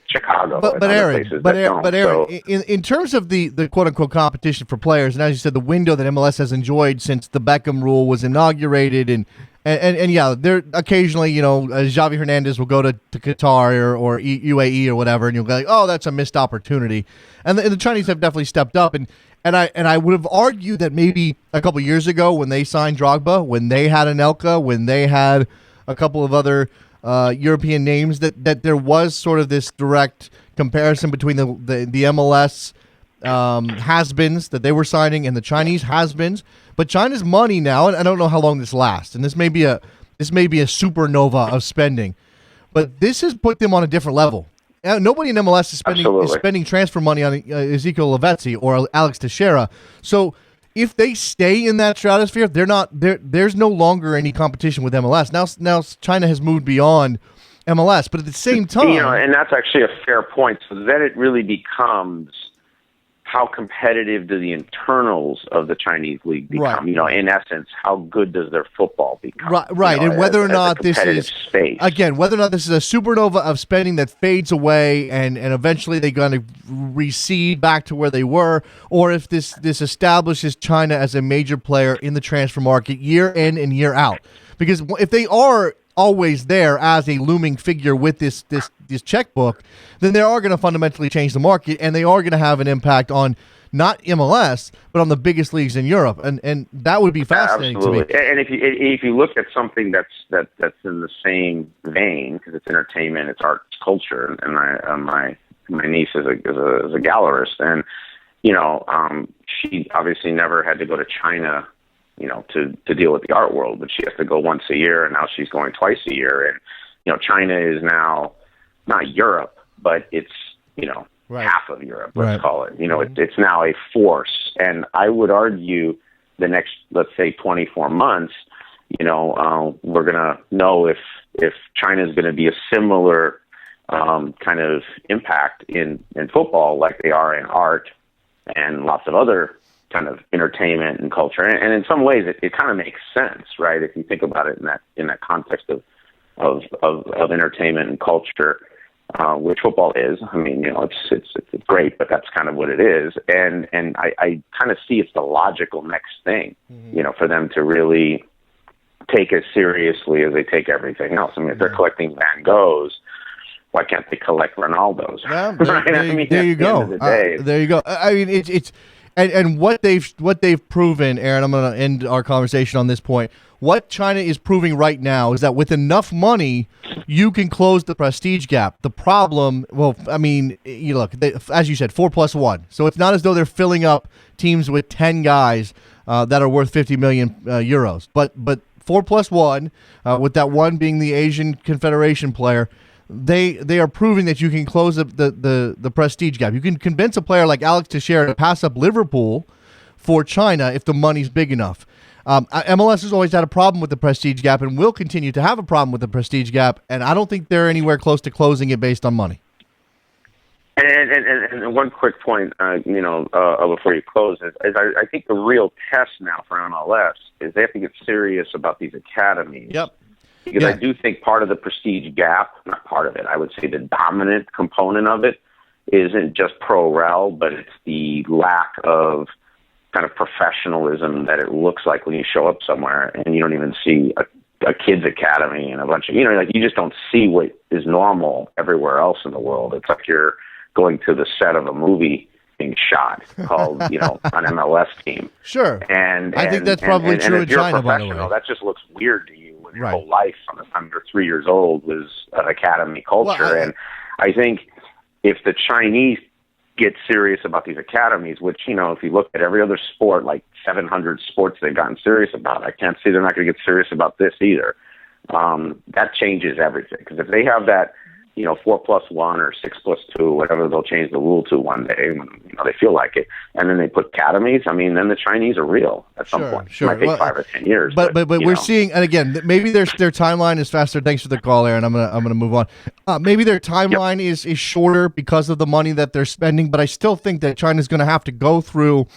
Chicago. But Aaron, in terms of the quote-unquote competition for players, and as you said, the window that MLS has enjoyed since the Beckham rule was inaugurated, and yeah, there occasionally, Xavi Hernandez will go to Qatar or UAE or whatever, and you'll be like, oh, that's a missed opportunity. And the Chinese have definitely stepped up, and I would have argued that maybe a couple years ago when they signed Drogba, when they had Anelka, when they had a couple of other European names, that there was sort of this direct comparison between the MLS has-beens that they were signing and the Chinese has-beens. But China's money now, and I don't know how long this lasts, and this may be a supernova of spending, but this has put them on a different level. Nobody in MLS is spending transfer money on Ezekiel Lavezzi or Alex Teixeira. So if they stay in that stratosphere, there's no longer any competition with MLS. Now China has moved beyond MLS, but at the same time, and that's actually a fair point. So then it really becomes, how competitive do the internals of the Chinese league become? Right. In essence, how good does their football become? Right. And whether or not this is space. Again, whether or not this is a supernova of spending that fades away and eventually they're going to recede back to where they were, or if this establishes China as a major player in the transfer market year in and year out. Because if they are always there as a looming figure with this checkbook, then they are going to fundamentally change the market, and they are going to have an impact on not MLS, but on the biggest leagues in Europe, and that would be fascinating to me. And if you look at something that's in the same vein, because it's entertainment, it's art, it's culture, and my niece is a gallerist, and she obviously never had to go to China, to deal with the art world, but she has to go once a year, and now she's going twice a year. And, China is now not Europe, but it's, half of Europe, let's call it. It's now a force. And I would argue the next, let's say, 24 months, we're going to know if China is going to be a similar kind of impact in football like they are in art and lots of other kind of entertainment and culture, and in some ways it kind of makes sense, right? If you think about it in that context of entertainment and culture, which football is. I mean, it's great, but that's kind of what it is, and I kind of see it's the logical next thing, for them to really take as seriously as they take everything else. I mean, if they're collecting Van Goghs, why can't they collect Ronaldos? Yeah, there you go. There you go. I mean, it's. And what they've proven, Aaron, I'm going to end our conversation on this point. What China is proving right now is that with enough money, you can close the prestige gap. The problem, as you said, 4+1. So it's not as though they're filling up teams with 10 guys that are worth 50 million euros. But 4+1, with that one being the Asian Confederation player, they are proving that you can close the prestige gap. You can convince a player like Alex Teixeira to pass up Liverpool for China if the money's big enough. MLS has always had a problem with the prestige gap and will continue to have a problem with the prestige gap, and I don't think they're anywhere close to closing it based on money. And one quick point, before you close, is I think the real test now for MLS is they have to get serious about these academies. Yep. Because I do think part of the prestige gap, not part of it, I would say the dominant component of it isn't just pro-rel, but it's the lack of kind of professionalism that it looks like when you show up somewhere and you don't even see a kid's academy and a bunch of, you just don't see what is normal everywhere else in the world. It's like you're going to the set of a movie being shot called, an MLS team. Sure. And I think that's probably true in China, by the way. That just looks weird to you. Your whole life from the time you're 3 years old was an academy culture. And I think if the Chinese get serious about these academies, which, if you look at every other sport, like 700 sports they've gotten serious about, I can't see they're not going to get serious about this either. That changes everything. Because if they have that 4+1 or 6+2, whatever they'll change the rule to one day when they feel like it, and then they put academies. I mean, then the Chinese are real at some point. Sure. It might take 5 or 10 years. But we're seeing, and again, maybe their timeline is faster. Thanks for the call, Aaron. I'm gonna move on. Maybe their timeline is shorter because of the money that they're spending, but I still think that China's going to have to go through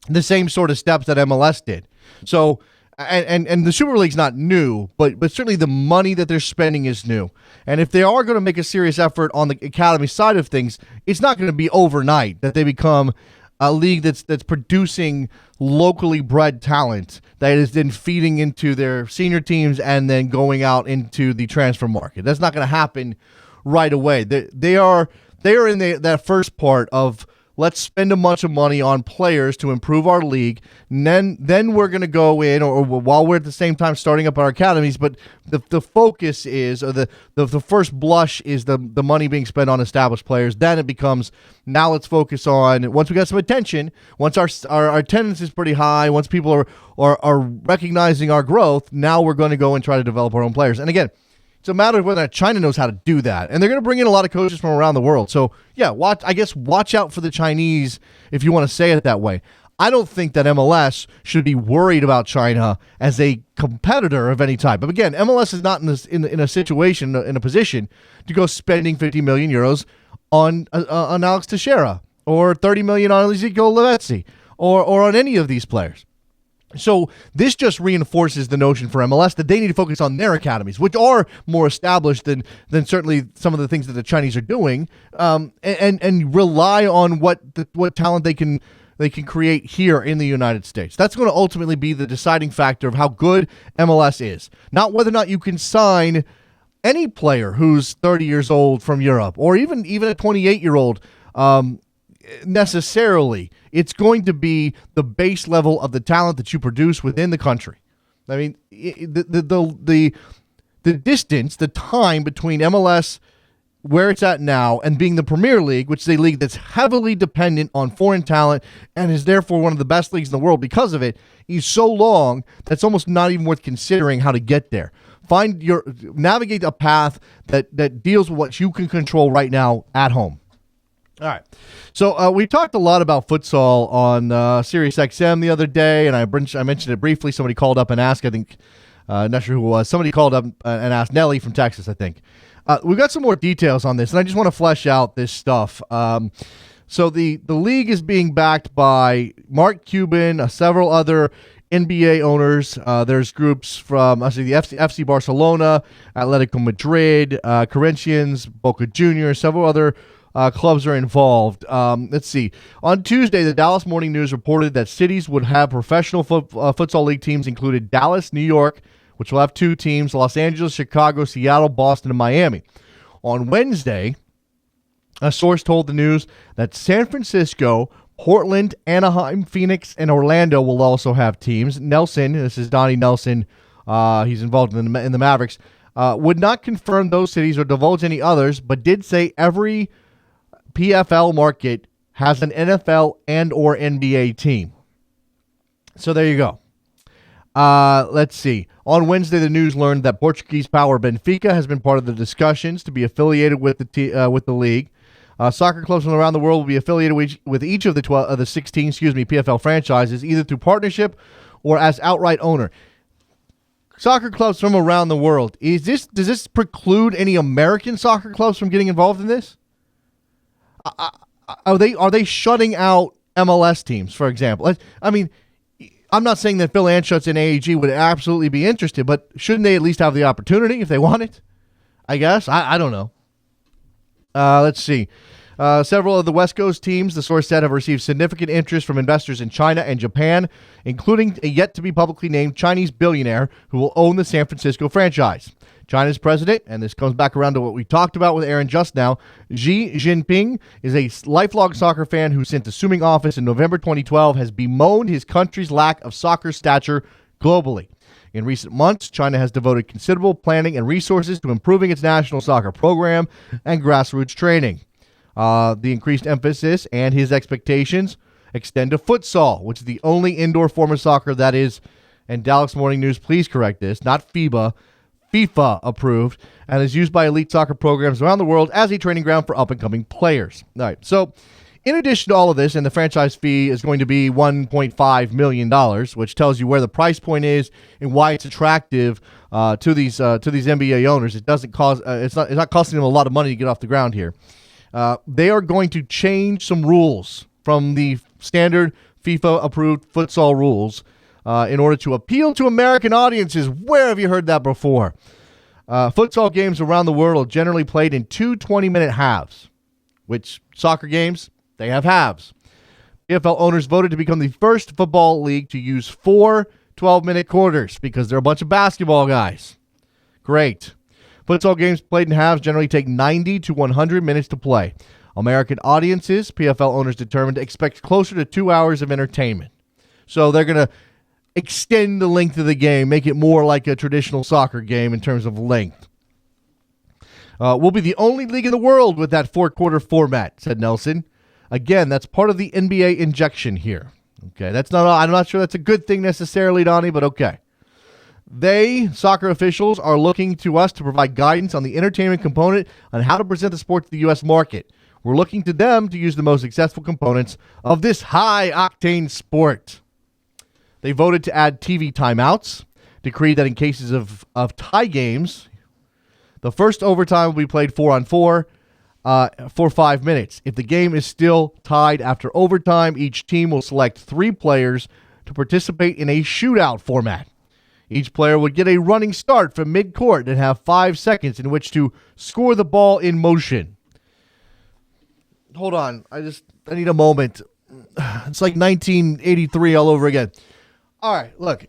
the same sort of steps that MLS did. So. And the Super League's not new, but certainly the money that they're spending is new. And if they are going to make a serious effort on the academy side of things, it's not going to be overnight that they become a league that's producing locally bred talent that is then feeding into their senior teams and then going out into the transfer market. That's not going to happen right away. They are in that first part of, let's spend a bunch of money on players to improve our league. And then we're going to go in, or while we're at the same time starting up our academies. But the focus is, or the first blush is the money being spent on established players. Then it becomes, now let's focus on, once we got some attention, once our attendance is pretty high, once people are recognizing our growth, now we're going to go and try to develop our own players. And again, it's a matter of whether or not China knows how to do that. And they're going to bring in a lot of coaches from around the world. So, yeah, watch out for the Chinese, if you want to say it that way. I don't think that MLS should be worried about China as a competitor of any type. But again, MLS is not in a situation, in a position to go spending 50 million euros on Alex Teixeira or 30 million on Ezekiel Lavezzi or on any of these players. So this just reinforces the notion for MLS that they need to focus on their academies, which are more established than certainly some of the things that the Chinese are doing, and rely on what talent they can create here in the United States. That's going to ultimately be the deciding factor of how good MLS is, not whether or not you can sign any player who's 30 years old from Europe or even a 28-year-old. Necessarily, it's going to be the base level of the talent that you produce within the country. I mean, the distance, the time between MLS, where it's at now, and being the Premier League, which is a league that's heavily dependent on foreign talent and is therefore one of the best leagues in the world because of it, is so long that's almost not even worth considering how to get there. Navigate a path that deals with what you can control right now at home. All right. So we talked a lot about futsal on Sirius XM the other day, and I mentioned it briefly. Somebody called up and asked, I think, not sure who it was. Somebody called up and asked, Nelly from Texas, I think. We've got some more details on this, and I just want to flesh out this stuff. So the league is being backed by Mark Cuban, several other NBA owners. There's groups from the FC Barcelona, Atletico Madrid, Corinthians, Boca Juniors, several other clubs are involved. Let's see. On Tuesday, the Dallas Morning News reported that cities would have professional futsal league teams, included Dallas, New York, which will have 2 teams, Los Angeles, Chicago, Seattle, Boston, and Miami. On Wednesday, a source told the news that San Francisco, Portland, Anaheim, Phoenix, and Orlando will also have teams. Nelson, this is Donnie Nelson, he's involved in the Mavericks, would not confirm those cities or divulge any others, but did say every PFL market has an NFL and or NBA team. So there you go. Let's see. On Wednesday, the news learned that Portuguese power Benfica has been part of the discussions to be affiliated with the league. Soccer clubs from around the world will be affiliated with each of the 16 PFL franchises, either through partnership or as outright owner. Soccer clubs from around the world. Does this preclude any American soccer clubs from getting involved in this? Are they shutting out MLS teams, for example? I mean, I'm not saying that Phil Anschutz and AEG would absolutely be interested, but shouldn't they at least have the opportunity if they want it? I guess. I don't know. Let's see. Several of the West Coast teams, the source said, have received significant interest from investors in China and Japan, including a yet-to-be-publicly named Chinese billionaire who will own the San Francisco franchise. China's president, and this comes back around to what we talked about with Aaron just now, Xi Jinping is a lifelong soccer fan who, since assuming office in November 2012, has bemoaned his country's lack of soccer stature globally. In recent months, China has devoted considerable planning and resources to improving its national soccer program and grassroots training. The increased emphasis and his expectations extend to futsal, which is the only indoor form of soccer that is, and Dallas Morning News, please correct this, not FIBA, FIFA approved and is used by elite soccer programs around the world as a training ground for up-and-coming players. All right, so in addition to all of this, and the franchise fee is going to be $1.5 million, which tells you where the price point is and why it's attractive to these NBA owners. It doesn't cost it's not costing them a lot of money to get off the ground here. They are going to change some rules from the standard FIFA-approved futsal rules in order to appeal to American audiences. Where have you heard that before? Futsal games around the world are generally played in two 20-minute halves, which soccer games, they have halves. PFL owners voted to become the first football league to use 4 12-minute quarters because they're a bunch of basketball guys. Great. Futsal games played in halves generally take 90 to 100 minutes to play. American audiences, PFL owners determined, expect closer to 2 hours of entertainment. So they're going to extend the length of the game, make it more like a traditional soccer game in terms of length. We'll be the only league in the world with that 4-quarter format, said Nelson. Again, that's part of the NBA injection here. Okay, I'm not sure that's a good thing necessarily, Donnie, but okay. Soccer officials, are looking to us to provide guidance on the entertainment component on how to present the sport to the U.S. market. We're looking to them to use the most successful components of this high-octane sport. They voted to add TV timeouts, decreed that in cases of tie games, the first overtime will be played 4-on-4 for 5 minutes. If the game is still tied after overtime, each team will select 3 players to participate in a shootout format. Each player would get a running start from mid-court and have 5 seconds in which to score the ball in motion. Hold on. I need a moment. It's like 1983 all over again. All right, look,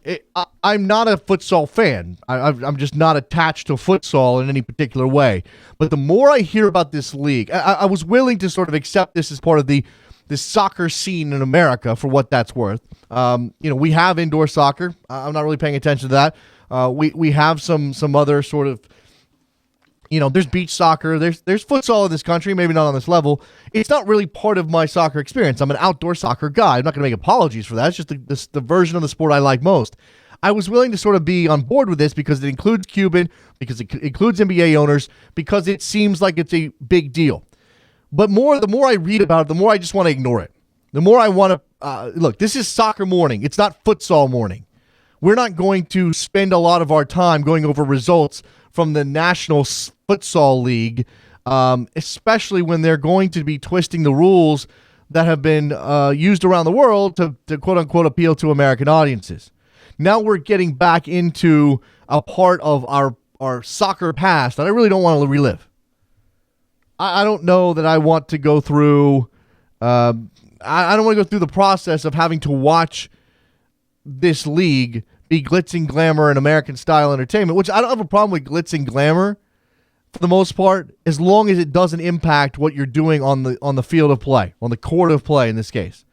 I'm not a futsal fan. I'm just not attached to futsal in any particular way. But the more I hear about this league, I was willing to sort of accept this as part of the soccer scene in America for what that's worth. We have indoor soccer. I'm not really paying attention to that. We have some other sort of, there's beach soccer. There's futsal in this country, maybe not on this level. It's not really part of my soccer experience. I'm an outdoor soccer guy. I'm not going to make apologies for that. It's just the version of the sport I like most. I was willing to sort of be on board with this because it includes Cuban, because it includes NBA owners, because it seems like it's a big deal. But the more I read about it, the more I just want to ignore it. The more I want to look. This is soccer morning. It's not futsal morning. We're not going to spend a lot of our time going over results from the National Futsal League, especially when they're going to be twisting the rules that have been used around the world to quote-unquote appeal to American audiences. Now we're getting back into a part of our soccer past that I really don't want to relive. I don't know that I want to go through I don't want to go through the process of having to watch this league be glitz and glamour and American-style entertainment, which I don't have a problem with glitz and glamour for the most part, as long as it doesn't impact what you're doing on the field of play, on the court of play in this case.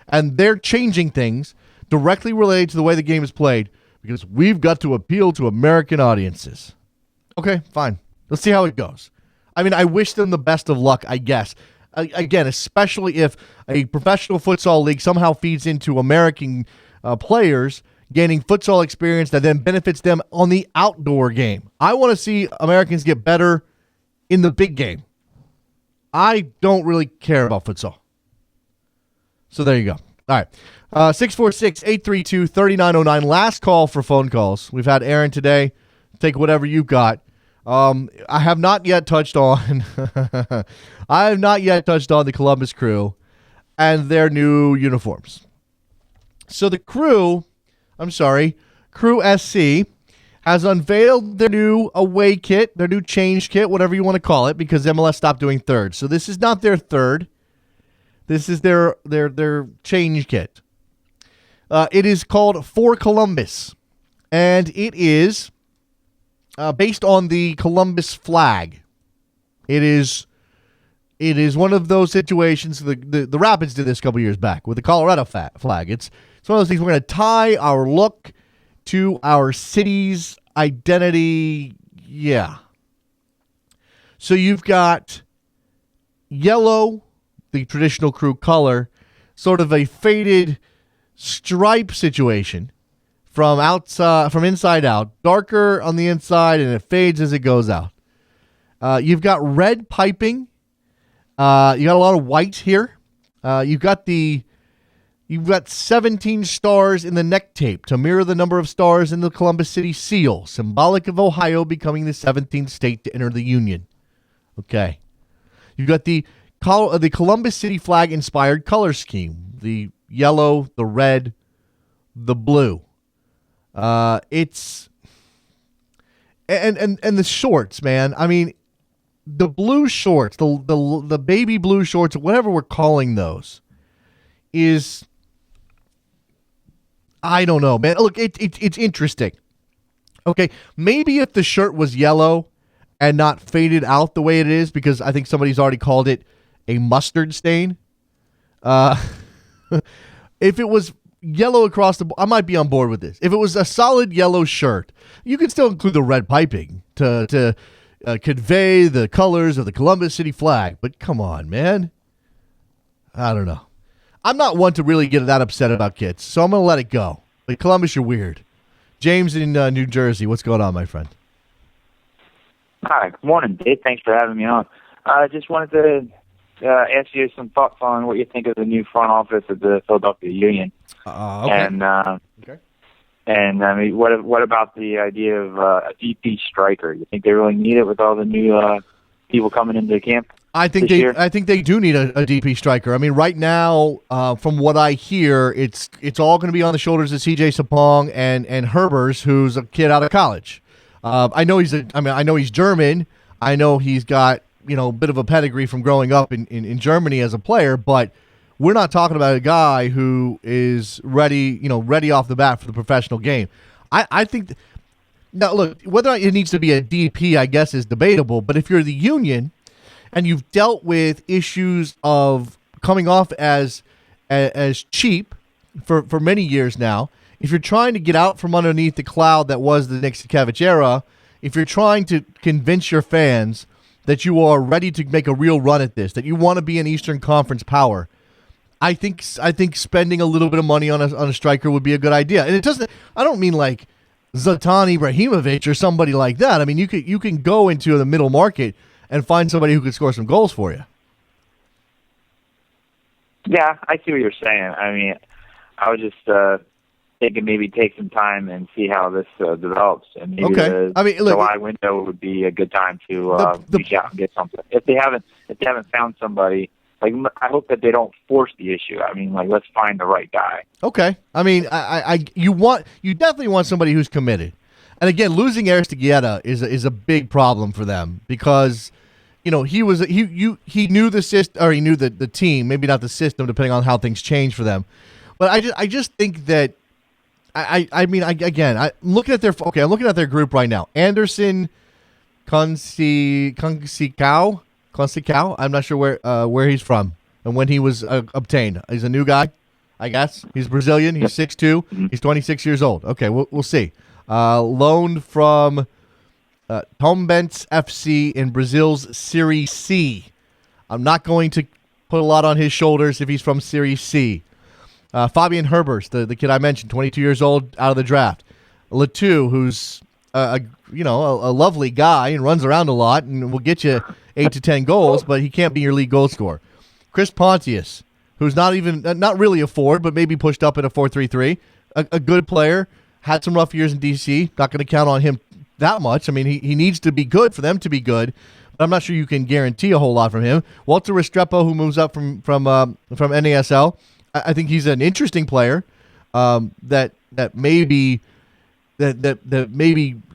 And they're changing things directly related to the way the game is played because we've got to appeal to American audiences. Okay, fine. Let's see how it goes. I mean, I wish them the best of luck, I guess. Again, especially if a professional futsal league somehow feeds into American players gaining futsal experience that then benefits them on the outdoor game. I want to see Americans get better in the big game. I don't really care about futsal. So there you go. All right. 646-832-3909. Last call for phone calls. We've had Aaron today. Take whatever you've got. I have not yet touched on the Columbus Crew and their new uniforms. So the Crew SC has unveiled their new away kit, their new change kit, whatever you want to call it, because MLS stopped doing third. So this is not their third. This is their change kit. It is called For Columbus, and it is based on the Columbus flag. It is one of those situations. The Rapids did this a couple years back with the Colorado flag. It's one of those things. We're going to tie our look to our city's identity. Yeah. So you've got yellow, the traditional Crew color, sort of a faded stripe situation from outside, from inside out, darker on the inside, and it fades as it goes out. You've got red piping. You got a lot of white here. You've got 17 stars in the neck tape to mirror the number of stars in the Columbus City seal, symbolic of Ohio becoming the 17th state to enter the Union. Okay. You've got the Columbus City flag inspired color scheme, the yellow, the red, the blue. It's and the shorts, man. I mean, the blue shorts, the baby blue shorts, whatever we're calling those, is, I don't know, man. Look, it's interesting. Okay, maybe if the shirt was yellow and not faded out the way it is, because I think somebody's already called it a mustard stain. If it was yellow across the board, I might be on board with this. If it was a solid yellow shirt, you could still include the red piping to convey the colors of the Columbus City flag. But come on, man. I don't know. I'm not one to really get that upset about kits, so I'm going to let it go. But Columbus, you're weird. James in New Jersey, what's going on, my friend? Hi, good morning, Dave. Thanks for having me on. I just wanted to ask you some thoughts on what you think of the new front office of the Philadelphia Union. Okay. And I mean, what about the idea of a DP striker? You think they really need it with all the new people coming into camp? I think they do need a DP striker. I mean, right now, from what I hear, it's all going to be on the shoulders of CJ Sapong and Herbers, who's a kid out of college. I know he's German. I know he's got a bit of a pedigree from growing up in Germany as a player, but we're not talking about a guy who is ready off the bat for the professional game. I think now look, whether or not it needs to be a DP, I guess, is debatable. But if you're the Union and you've dealt with issues of coming off as cheap for many years now, if you're trying to get out from underneath the cloud that was the Nick Sakiewicz era, if you're trying to convince your fans that you are ready to make a real run at this, that you want to be an Eastern Conference power, I think spending a little bit of money on a striker would be a good idea. And I don't mean like Zlatan Ibrahimovic or somebody like that. I mean, you can go into the middle market and find somebody who could score some goals for you. Yeah, I see what you're saying. I mean, I was just thinking maybe take some time and see how this develops. And maybe the July window would be a good time to reach out and get something. If they haven't found somebody, like, I hope that they don't force the issue. I mean, like, let's find the right guy. Okay. I mean, you definitely want somebody who's committed. And again, losing Aristeguieta is a big problem for them because he knew the system, or he knew the team, maybe not the system, depending on how things change for them. But I just think that I'm looking at their group right now. Anderson, Conceição. I'm not sure where he's from and when he was obtained. He's a new guy, I guess. He's Brazilian. He's 6'2". He's 26 years old. Okay, we'll see. Loaned from Tombense FC in Brazil's Serie C. I'm not going to put a lot on his shoulders if he's from Serie C. Fabian Herbers, the kid I mentioned, 22 years old, out of the draft. Latu, who's a lovely guy and runs around a lot and will get you 8 to 10 goals, but he can't be your league goal scorer. Chris Pontius, who's not really a forward, but maybe pushed up in a 4-3-3. A good player, had some rough years in DC. Not going to count on him that much. I mean, he needs to be good for them to be good, but I'm not sure you can guarantee a whole lot from him. Walter Restrepo, who moves up from NASL. I think he's an interesting player that maybe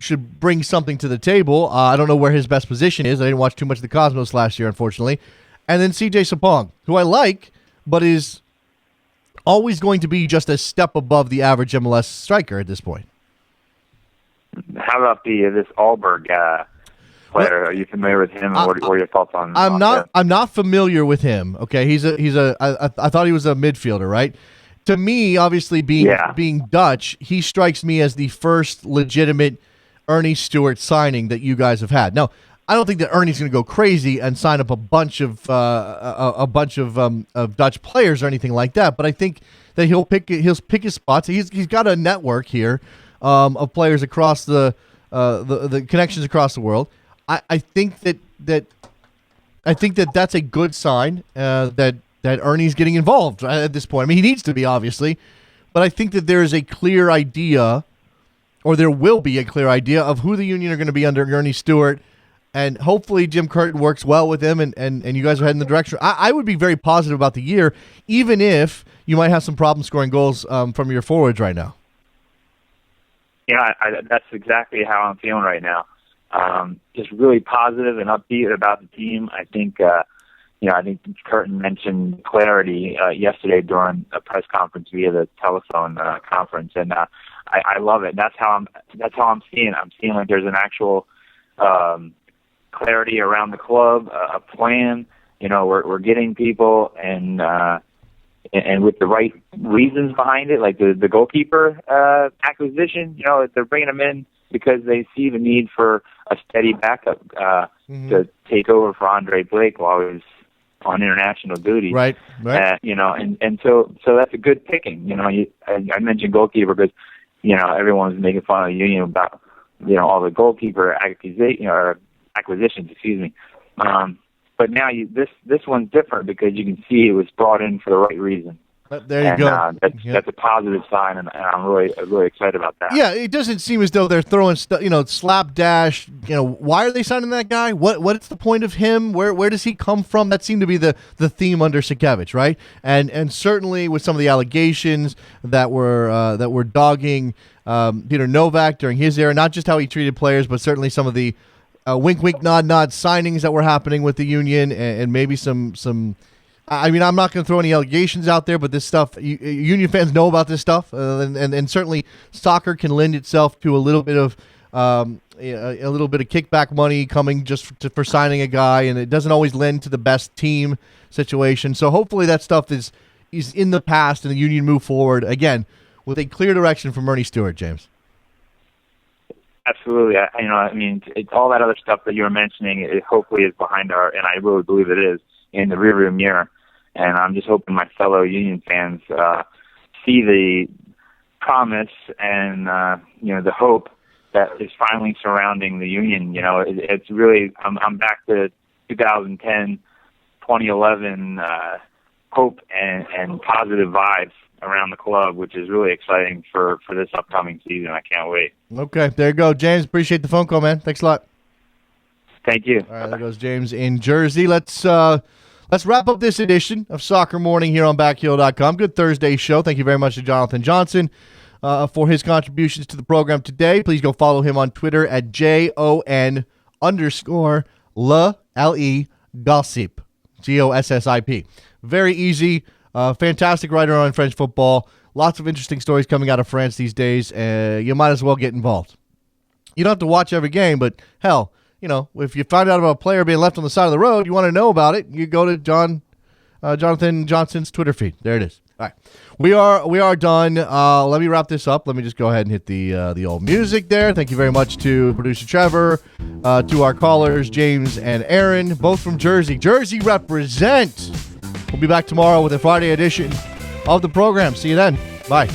should bring something to the table. I don't know where his best position is. I didn't watch too much of the Cosmos last year, unfortunately. And then CJ Sapong, who I like, but is always going to be just a step above the average MLS striker at this point. How about this Alberg player? Are you familiar with him? What are your thoughts on? I'm not familiar with him. Okay, I thought he was a midfielder, right? To me, obviously being Dutch, he strikes me as the first legitimate Ernie Stewart signing that you guys have had. Now, I don't think that Ernie's going to go crazy and sign up a bunch of Dutch players or anything like that. But I think that he'll pick his spots. He's got a network here of players across the connections across the world. I think that's a good sign that Ernie's getting involved at this point. I mean, he needs to be, obviously, but I think that there is a clear idea, or there will be a clear idea of who the Union are going to be under Ernie Stewart, and hopefully Jim Curtin works well with him, and you guys are heading in the direction. I would be very positive about the year, even if you might have some problems scoring goals from your forwards right now. Yeah, that's exactly how I'm feeling right now. Just really positive and upbeat about the team. I think, I think Curtin mentioned clarity yesterday during a press conference via the telephone conference, and I love it. That's how I'm seeing it. I'm seeing like there's an actual clarity around the club, a plan. We're getting people and with the right reasons behind it, like the goalkeeper acquisition. They're bringing him in because they see the need for a steady backup to take over for Andre Blake while he was on international duty. Right. And so that's a good picking. I mentioned goalkeeper because everyone's making fun of the Union about all the goalkeeper acquisitions. Excuse me. But now this one's different because you can see it was brought in for the right reason. There you go. That's a positive sign, and I'm really excited about that. Yeah, it doesn't seem as though they're throwing slapdash. Why are they signing that guy? What's the point of him? Where does he come from? That seemed to be the theme under Sikevich, right? And certainly with some of the allegations that were dogging Peter Novak during his era, not just how he treated players, but certainly some of the wink, wink, nod, nod signings that were happening with the Union, and maybe some. I mean, I'm not going to throw any allegations out there, but this stuff, Union fans know about this stuff, and certainly soccer can lend itself to a little bit of kickback money coming just for signing a guy, and it doesn't always lend to the best team situation. So hopefully that stuff is in the past, and the Union move forward again with a clear direction from Ernie Stewart, James. Absolutely. It's all that other stuff that you were mentioning. It hopefully is behind and I really believe it is, in the rearview mirror. And I'm just hoping my fellow Union fans see the promise and the hope that is finally surrounding the Union. It's really I'm back to 2010, 2011 hope and positive vibes around the club, which is really exciting for this upcoming season. I can't wait. Okay, there you go, James. Appreciate the phone call, man. Thanks a lot. Thank you. All right, there goes James in Jersey. Let's wrap up this edition of Soccer Morning here on backheel.com. Good Thursday show. Thank you very much to Jonathan Johnson for his contributions to the program today. Please go follow him on Twitter at JON_LE Gossip. GOSSIP. Very easy. Fantastic writer on French football. Lots of interesting stories coming out of France these days. You might as well get involved. You don't have to watch every game, but hell, if you find out about a player being left on the side of the road, you want to know about it, you go to Jonathan Johnson's Twitter feed. There it is. All right. We are done. Let me wrap this up. Let me just go ahead and hit the old music there. Thank you very much to producer Trevor, to our callers, James and Aaron, both from Jersey. Jersey represent. We'll be back tomorrow with a Friday edition of the program. See you then. Bye.